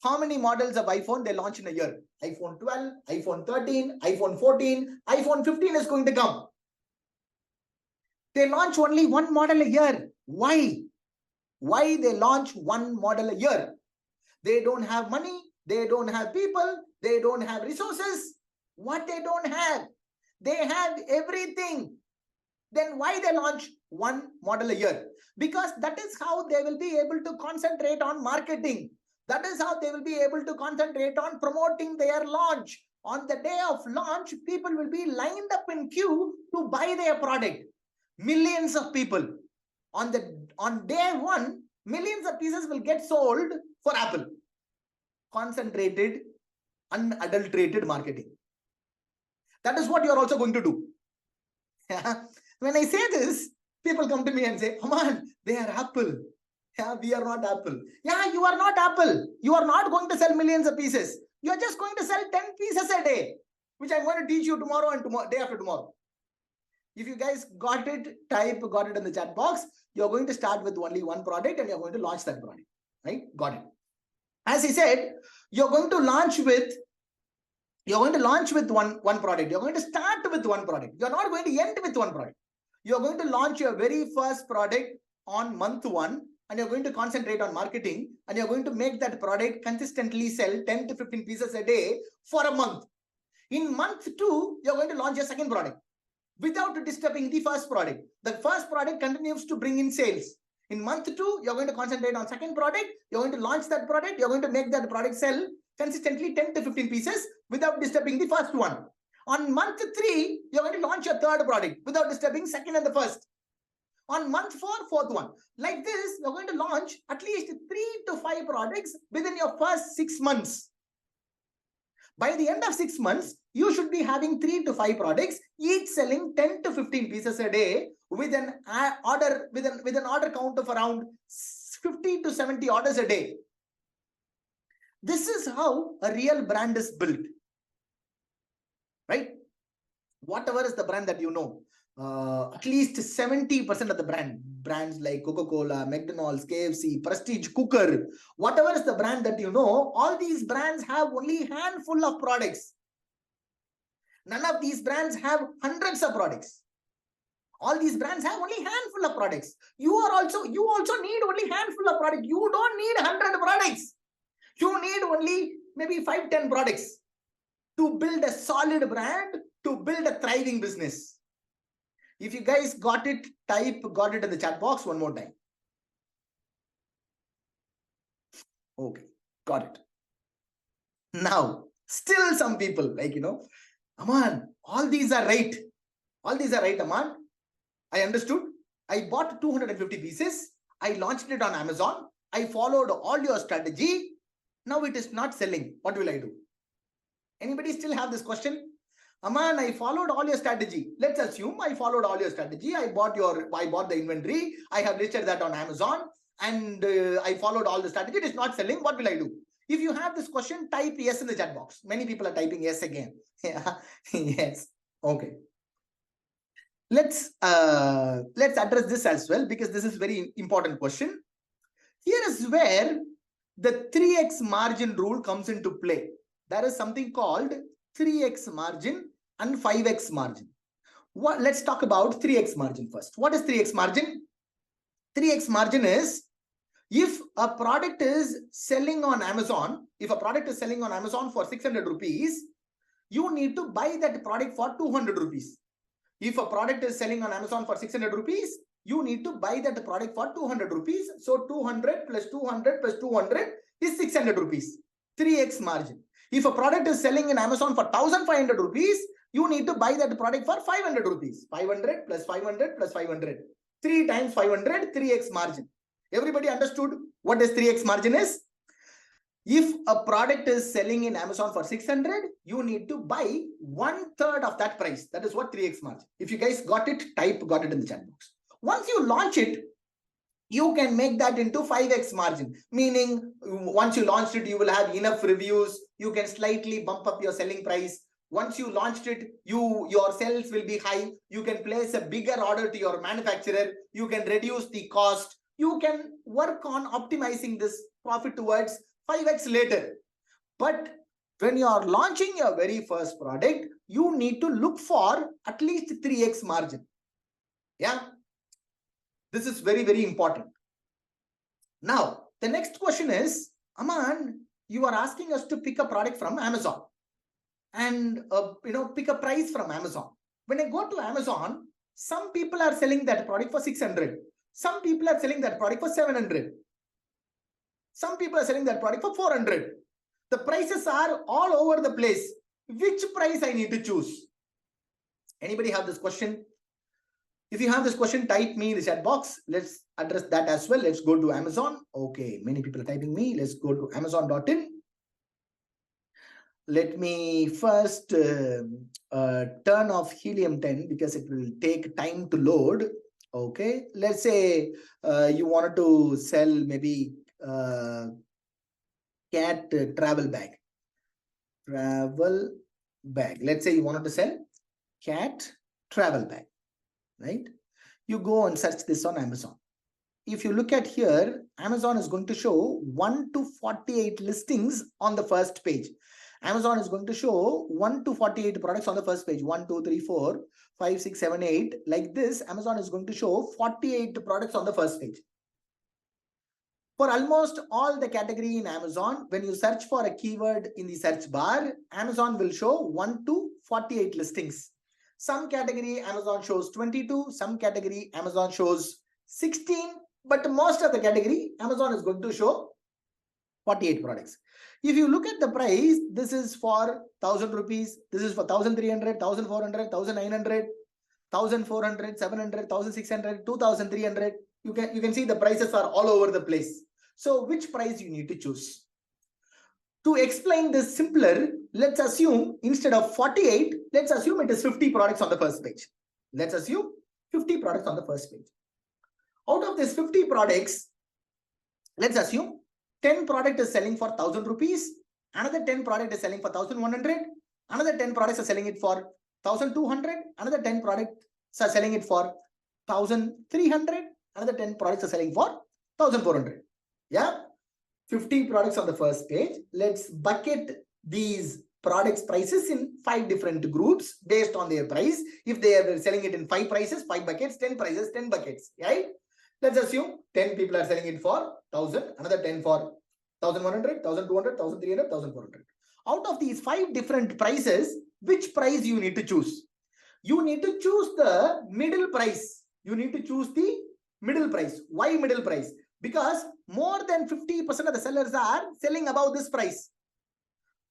How many models of iPhone they launch in a year? iPhone 12, iPhone 13, iPhone 14, iPhone 15 is going to come. They launch only one model a year. Why? Why they launch one model a year? They don't have money. They don't have people. They don't have resources. What they don't have? They have everything. Then why they launch one model a year? Because that is how they will be able to concentrate on marketing. That is how they will be able to concentrate on promoting their launch. On the day of launch, people will be lined up in queue to buy their product. Millions of people. On day one, millions of pieces will get sold for Apple. Concentrated, unadulterated marketing. That is what you are also going to do. When I say this, people come to me and say, come on, they are Apple. Yeah, we are not Apple. Yeah, you are not Apple. You are not going to sell millions of pieces. You are just going to sell 10 pieces a day, which I'm going to teach you tomorrow and day after tomorrow. If you guys got it, got it in the chat box. You're going to start with only one product and you're going to launch that product. Right? Got it. As he said, you're going to launch with one product. You're going to start with one product. You're not going to end with one product. You're going to launch your very first product on month 1 and you're going to concentrate on marketing and you're going to make that product consistently sell 10 to 15 pieces a day for a month. In month 2, you're going to launch your second product without disturbing the first product. The first product continues to bring in sales. In month 2, you're going to concentrate on second product. You're going to launch that product. You're going to make that product sell consistently 10 to 15 pieces without disturbing the first one. On month 3, you're going to launch your third product without disturbing second and the first. On month 4, fourth one. Like this, you're going to launch at least 3 to 5 products within your first 6 months. By the end of 6 months, you should be having 3 to 5 products, each selling 10 to 15 pieces a day with an order count of around 50 to 70 orders a day. This is how a real brand is built. Right? Whatever is the brand that you know, at least 70% of the brands like Coca-Cola, McDonald's, KFC, Prestige Cooker, whatever is the brand that you know, all these brands have only a handful of products. None of these brands have hundreds of products. All these brands have only a handful of products. You also need only a handful of products. You don't need 100 products. You need only maybe 5-10 products to build a solid brand, to build a thriving business. If you guys got it, got it in the chat box one more time. Okay, got it. Now, still some people Aman, all these are right. All these are right, Aman. I understood. I bought 250 pieces. I launched it on Amazon. I followed all your strategy. Now it is not selling. What will I do? Anybody still have this question? Aman, I followed all your strategy. Let's assume I followed all your strategy. I bought the inventory. I have listed that on Amazon and I followed all the strategy. It is not selling. What will I do? If you have this question, type yes in the chat box. Many people are typing yes again. Yeah. Yes. Okay. Let's address this as well because this is very important question. Here is where the 3x margin rule comes into play. There is something called 3x margin and 5x margin. Let's talk about 3x margin first. What is 3x margin? 3x margin is if a product is selling on Amazon, for 600 rupees, you need to buy that product for 200 rupees. If a product is selling on Amazon for 600 rupees, you need to buy that product for 200 rupees. So 200 plus 200 plus 200 is 600 rupees. 3x margin. If a product is selling in Amazon for 1500 rupees, you need to buy that product for 500 rupees. 500 plus 500 plus 500. 3 times 500, 3x margin. Everybody understood what this 3x margin is? If a product is selling in Amazon for 600, you need to buy 1/3 of that price. That is what 3x margin. If you guys got it, got it in the chat box. Once you launch it, you can make that into 5x margin. Meaning, once you launched it, you will have enough reviews. You can slightly bump up your selling price. Once you launched it, your sales will be high. You can place a bigger order to your manufacturer. You can reduce the cost. You can work on optimizing this profit towards 5x later. But when you are launching your very first product, you need to look for at least 3x margin. Yeah. This is very, very important. Now, the next question is, Aman, you are asking us to pick a product from Amazon and pick a price from Amazon. When I go to Amazon, some people are selling that product for 600. Some people are selling that product for 700. Some people are selling that product for 400. The prices are all over the place. Which price I need to choose? Anybody have this question? If you have this question, type me in the chat box. Let's address that as well. Let's go to Amazon. Okay, many people are typing me. Let's go to Amazon.in. Let me first turn off Helium 10 because it will take time to load. Okay, let's say you wanted to sell maybe cat travel bag. Let's say you wanted to sell cat travel bag, right? You go and search this on Amazon. If you look at here, Amazon is going to show 1 to 48 listings on the first page. Amazon is going to show 1 to 48 products on the first page. 1, 2, 3, 4, 5, 6, 7, 8. Like this, Amazon is going to show 48 products on the first page. For almost all the category in Amazon, when you search for a keyword in the search bar, Amazon will show 1 to 48 listings. Some category Amazon shows 22, some category Amazon shows 16, but most of the category Amazon is going to show 48 products. If you look at the price, this is for 1000 rupees, this is for 1300, 1400, 1900, 1400, 700, 1600, 2300. You can see the prices are all over the place. So which price you need to choose? To explain this simpler, let's assume instead of 48, let's assume it is 50 products on the first page. Let's assume 50 products on the first page. Out of these 50 products, let's assume 10 product is selling for 1000 rupees. Another 10 product is selling for 1100. Another 10 products are selling it for 1200. Another 10 products are selling it for 1300. Another 10 products are selling for 1400. Yeah, 50 products on the first page. Let's bucket these products prices in 5 different groups based on their price. If they are selling it in 5 prices, 5 buckets, 10 prices, 10 buckets, right? Let's assume 10 people are selling it for 1000, another 10 for 1100, 1200, 1300, 1400. Out of these 5 different prices, which price you need to choose? You need to choose the middle price. You need to choose the middle price. Why middle price? Because more than 50% of the sellers are selling above this price.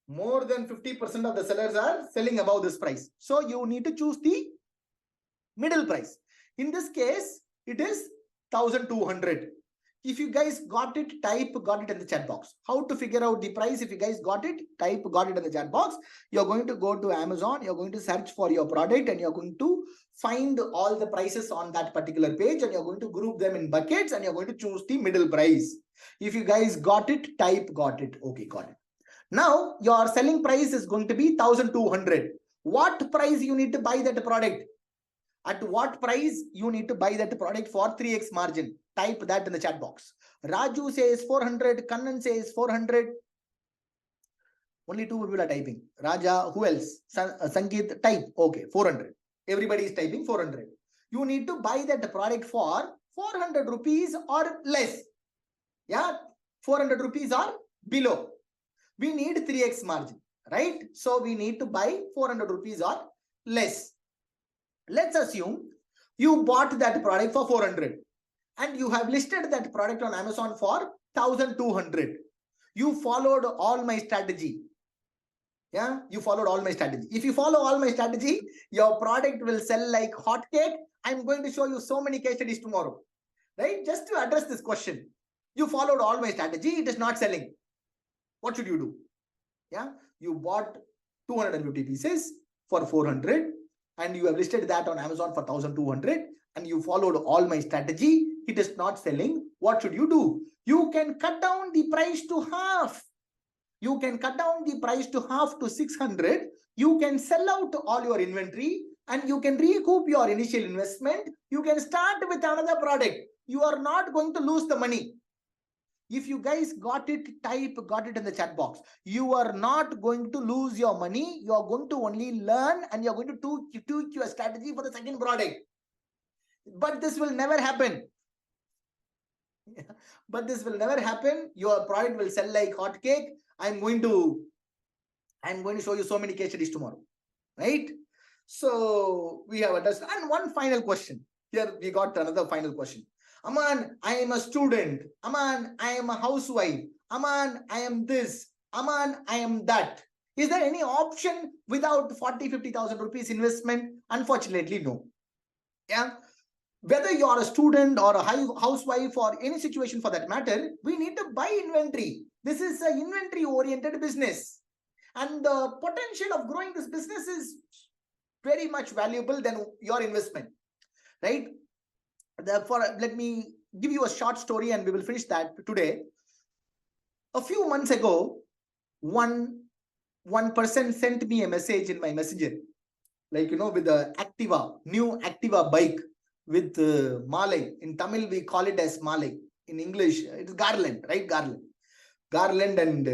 More than 50% of the sellers are selling above this price. So you need to choose the middle price. In this case, it is 1200. If you guys got it, type got it in the chat box. How to figure out the price? If you guys got it, type got it in the chat box. You're going to go to Amazon. You're going to search for your product and you're going to find all the prices on that particular page and you're going to group them in buckets and you're going to choose the middle price. If you guys got it, type got it. Okay, got it. Now your selling price is going to be 1200. What price you need to buy that product? At what price you need to buy that product for 3x margin? Type that in the chat box. Raju says 400. Kannan says 400. Only 2 people are typing. Raja, who else? Sangeet, type. Okay, 400. Everybody is typing 400. You need to buy that product for 400 rupees or less. Yeah, 400 rupees or below. We need 3x margin, right? So we need to buy 400 rupees or less. Let's assume You bought that product for 400 and you have listed that product on Amazon for 1200. You followed all my strategy. Yeah, you followed all my strategy. If you follow all my strategy, your product will sell like hotcake. I'm going to show you so many case studies tomorrow, right? Just to address this question. You followed all my strategy. It is not selling. What should you do? Yeah, you bought 250 pieces for 400 and you have listed that on Amazon for 1200 and you followed all my strategy. It is not selling. What should you do? You can cut down the price to half. You can cut down the price to half to 600. You can sell out all your inventory and you can recoup your initial investment. You can start with another product. You are not going to lose the money. If you guys got it in the chat box. You are not going to lose your money. You are going to only learn and you're going to tweak your strategy for the second product. But this will never happen. But this will never happen. Your product will sell like hotcake. I'm going to show you so many case studies tomorrow, right? So we have addressed. And one final question. Here we got another final question. Aman, I am a student. Aman, I am a housewife. Aman, I am this. Aman, I am that. Is there any option without 40,000-50,000 rupees investment? Unfortunately, no. Yeah. Whether you are a student or a housewife or any situation for that matter, we need to buy inventory. This is an inventory-oriented business. And the potential of growing this business is very much valuable than your investment, right? Therefore, let me give you a short story and we will finish that today. A few months ago, one person sent me a message in my messenger, like, with the new Activa bike with Malai. In Tamil, we call it as Malai. In English, it is garland, right? Garland and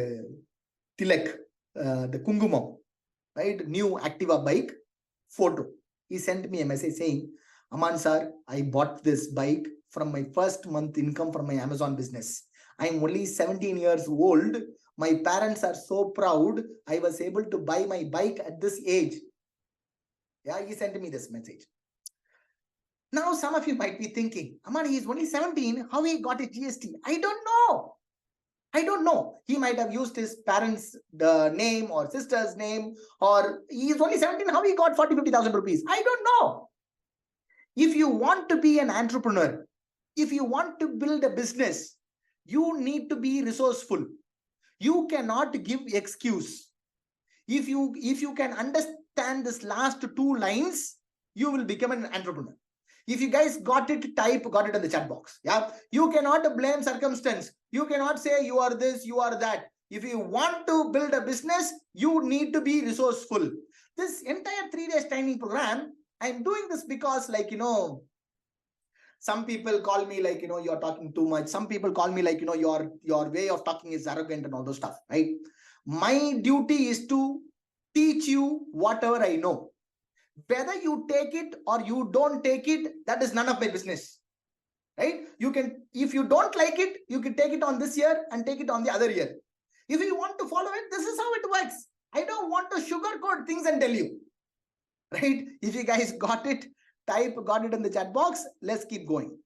Tilak, the Kungumam, right? New Activa bike photo. He sent me a message saying, Aman sir, I bought this bike from my first month income from my Amazon business. I'm only 17 years old. My parents are so proud. I was able to buy my bike at this age. Yeah, he sent me this message. Now, some of you might be thinking, Aman, he's only 17. How he got a GST? I don't know. He might have used his parents' name or sister's name, or he's only 17. How he got 40,000-50,000 rupees? I don't know. If you want to be an entrepreneur, if you want to build a business, you need to be resourceful. You cannot give excuse. If you can understand this last two lines, you will become an entrepreneur. If you guys got it in the chat box. Yeah, you cannot blame circumstance. You cannot say you are this, you are that. If you want to build a business, you need to be resourceful. This entire 3 days training program, I'm doing this because, some people call me like, you're talking too much. Some people call me like, your way of talking is arrogant and all those stuff, right? My duty is to teach you whatever I know. Whether you take it or you don't take it, that is none of my business, right? If you don't like it, you can take it on this year and take it on the other year. If you want to follow it, this is how it works. I don't want to sugarcoat things and tell you, right? If you guys got it in the chat box. Let's keep going.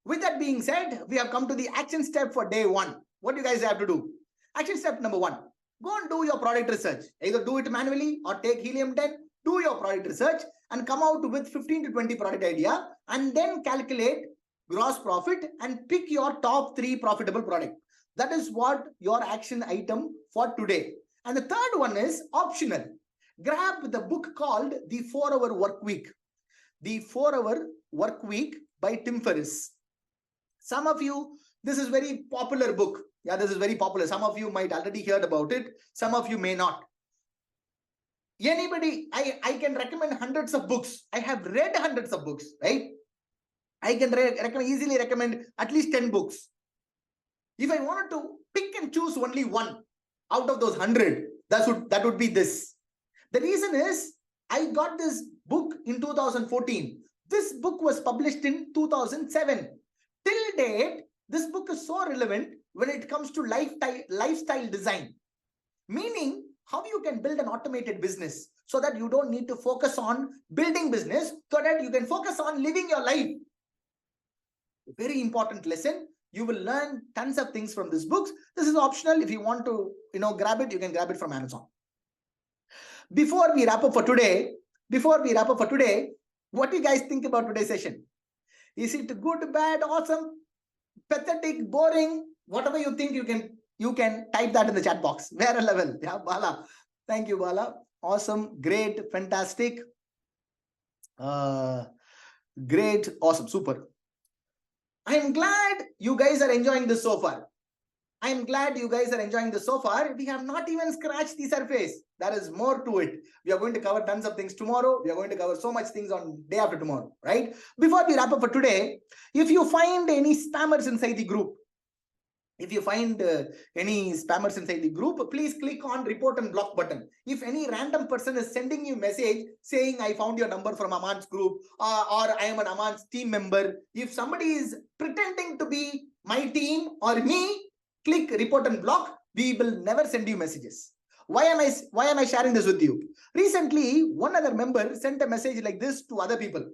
With that being said, we have come to the action step for day 1. What do you guys have to do? Action step number 1, go and do your product research. Either do it manually or take Helium 10, do your product research and come out with 15 to 20 product idea and then calculate gross profit and pick your top 3 profitable product. That is what your action item for today. And the third one is optional. Grab the book called The 4-Hour Work Week. The 4-Hour Work Week by Tim Ferriss. Some of you, this is very popular book. Yeah, this is very popular. Some of you might already heard about it. Some of you may not. Anybody, I can recommend hundreds of books. I have read hundreds of books, right? I can easily recommend at least 10 books. If I wanted to pick and choose only one out of those 100, that would be this. The reason is I got this book in 2014. This book was published in 2007. Till date, this book is so relevant when it comes to lifestyle design. Meaning, how you can build an automated business. so that you don't need to focus on building business, so that you can focus on living your life. Very important lesson. You will learn tons of things from this books. This is optional. If you want to, grab it, you can grab it from Amazon. Before we wrap up for today, what do you guys think about today's session? Is it good, bad, awesome, pathetic, boring? Whatever you think, you can type that in the chat box. Where a level? Yeah, Bala. Thank you, Bala. Awesome, great, fantastic. Great, awesome, super. I'm glad you guys are enjoying this so far. We have not even scratched the surface. There is more to it. We are going to cover tons of things tomorrow. We are going to cover so much things on day after tomorrow, right? Before we wrap up for today, if you find any spammers inside the group, please click on report and block button. If any random person is sending you a message saying, I found your number from Aman's group, or I am an Aman's team member, if somebody is pretending to be my team or me, click report and block. We will never send you messages. Why am I sharing this with you? Recently, one other member sent a message like this to other people.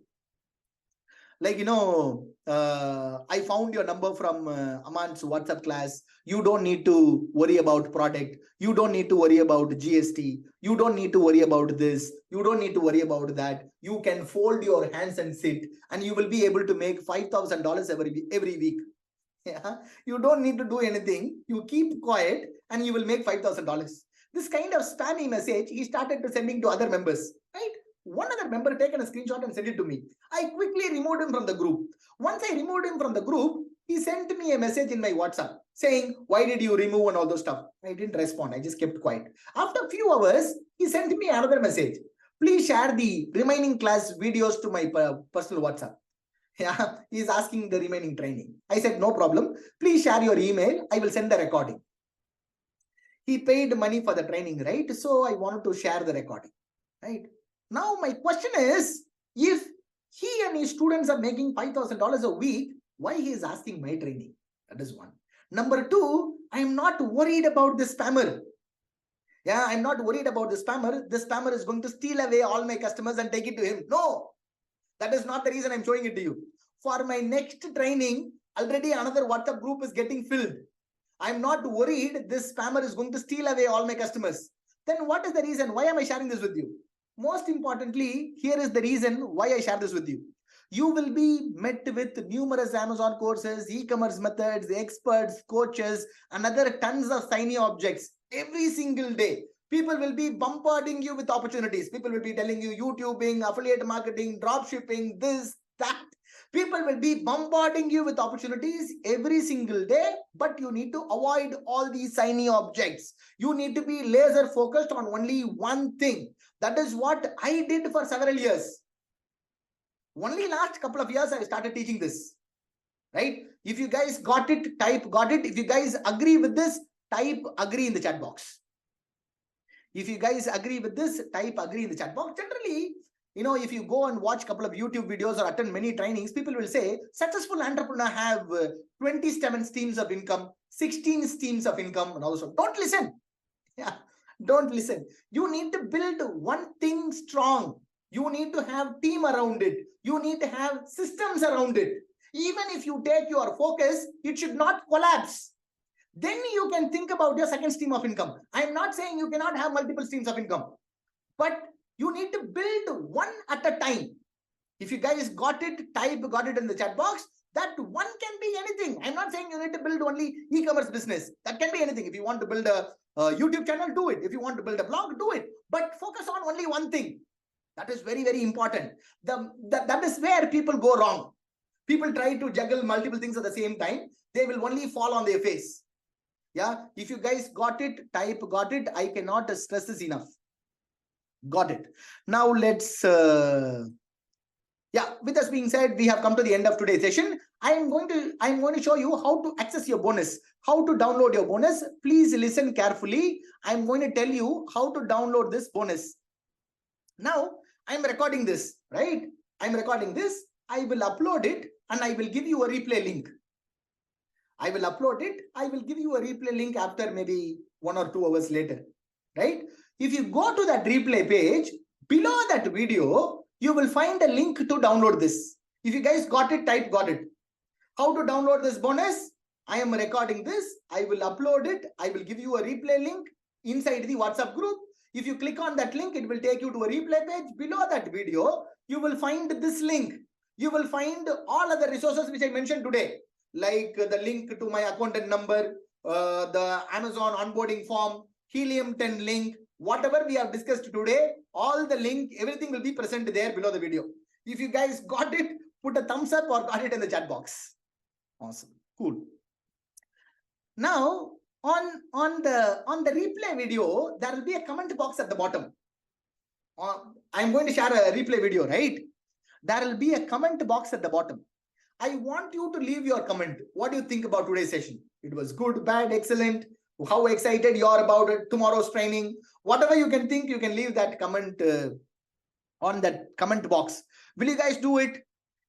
Like, I found your number from Aman's WhatsApp class. You don't need to worry about product. You don't need to worry about GST. You don't need to worry about this. You don't need to worry about that. You can fold your hands and sit, and you will be able to make $5,000 every week. Yeah, you don't need to do anything. You keep quiet and you will make $5,000. This kind of spammy message he started to sending to other members, right? One other member taken a screenshot and sent it to me. I quickly removed him from the group. Once I removed him from the group, he sent me a message in my WhatsApp saying, why did you remove and all those stuff? I didn't respond. I just kept quiet. After a few hours, he sent me another message. Please share the remaining class videos to my personal WhatsApp. Yeah, he's asking the remaining training. I said, no problem. Please share your email. I will send the recording. He paid money for the training, right? So I wanted to share the recording, right? Now my question is, if he and his students are making $5,000 a week, why he is asking my training? That is one. Number two, I am not worried about the spammer. Yeah, I'm not worried about the spammer. The spammer is going to steal away all my customers and take it to him. No. That is not the reason I'm showing it to you. For my next training, already another WhatsApp group is getting filled. I'm not worried this spammer is going to steal away all my customers. Then what is the reason? Why am I sharing this with you? Most importantly, here is the reason why I share this with you. You will be met with numerous Amazon courses, e-commerce methods, experts, coaches, and other tons of shiny objects every single day. People will be bombarding you with opportunities. People will be telling you YouTubing, affiliate marketing, drop shipping, this, that. People will be bombarding you with opportunities every single day, but you need to avoid all these shiny objects. You need to be laser focused on only one thing. That is what I did for several years. Only last couple of years, I started teaching this, right? If you guys got it, type got it. If you guys agree with this, type agree in the chat box. If you guys agree with this, type agree in the chat box. Generally, if you go and watch a couple of YouTube videos or attend many trainings, people will say, successful entrepreneur have 27 streams of income, 16 streams of income, and also. Don't listen. Yeah, don't listen. You need to build one thing strong. You need to have team around it. You need to have systems around it. Even if you take your focus, it should not collapse. Then you can think about your second stream of income. I'm not saying you cannot have multiple streams of income, but you need to build one at a time. If you guys got it, type got it in the chat box. That one can be anything. I'm not saying you need to build only e-commerce business. That can be anything. If you want to build a YouTube channel, do it. If you want to build a blog, do it. But focus on only one thing. That is very, very important. That is where people go wrong. People try to juggle multiple things at the same time. They will only fall on their face. Yeah, if you guys got it, type got it. I cannot stress this enough. Got it. Now let's, with this being said, we have come to the end of today's session. I'm going to show you how to access your bonus, how to download your bonus. Please listen carefully. I'm going to tell you how to download this bonus. Now, I'm recording this, right? I'm recording this. I will upload it and I will give you a replay link. I will upload it. I will give you a replay link after maybe 1 or 2 hours later, right? If you go to that replay page, below that video, you will find a link to download this. If you guys got it, type got it. How to download this bonus? I am recording this. I will upload it. I will give you a replay link inside the WhatsApp group. If you click on that link, it will take you to a replay page. Below that video, you will find this link. You will find all other resources which I mentioned today, like the link to my accountant number, the Amazon onboarding form, Helium 10 link, whatever we have discussed today, all the link, everything will be present there below the video. If you guys got it, put a thumbs up or got it in the chat box. Awesome. Cool. Now, on the replay video, there will be a comment box at the bottom. I'm going to share a replay video, right? There will be a comment box at the bottom. I want you to leave your comment. What do you think about today's session? It was good, bad, excellent. How excited you are about it, tomorrow's training. Whatever you can think, you can leave that comment on that comment box. Will you guys do it?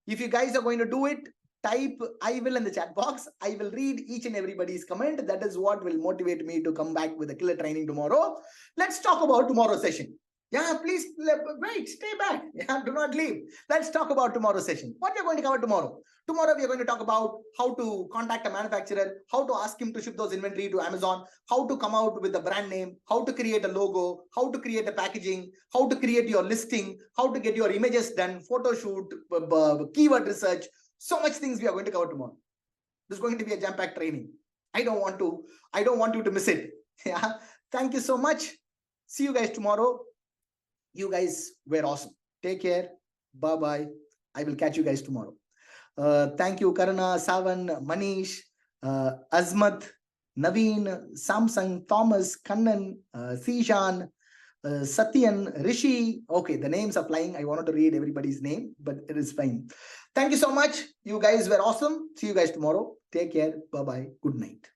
If you guys are going to do it, type I will in the chat box. I will read each and everybody's comment. That is what will motivate me to come back with a killer training tomorrow. Let's talk about tomorrow's session. Yeah, please wait, stay back. Yeah, do not leave. Let's talk about tomorrow's session. What we are going to cover tomorrow? Tomorrow, we are going to talk about how to contact a manufacturer, how to ask him to ship those inventory to Amazon, how to come out with a brand name, how to create a logo, how to create a packaging, how to create your listing, how to get your images done, photo shoot, keyword research. So much things we are going to cover tomorrow. This is going to be a jam-packed training. I don't want you to miss it. Yeah. Thank you so much. See you guys tomorrow. You guys were awesome. Take care. Bye-bye. I will catch you guys tomorrow. Thank you, Karuna, Savan, Manish, Azmat, Naveen, Samsung, Thomas, Kannan, Sishan, Satyan, Rishi. Okay, the names are flying. I wanted to read everybody's name, but it is fine. Thank you so much. You guys were awesome. See you guys tomorrow. Take care. Bye-bye. Good night.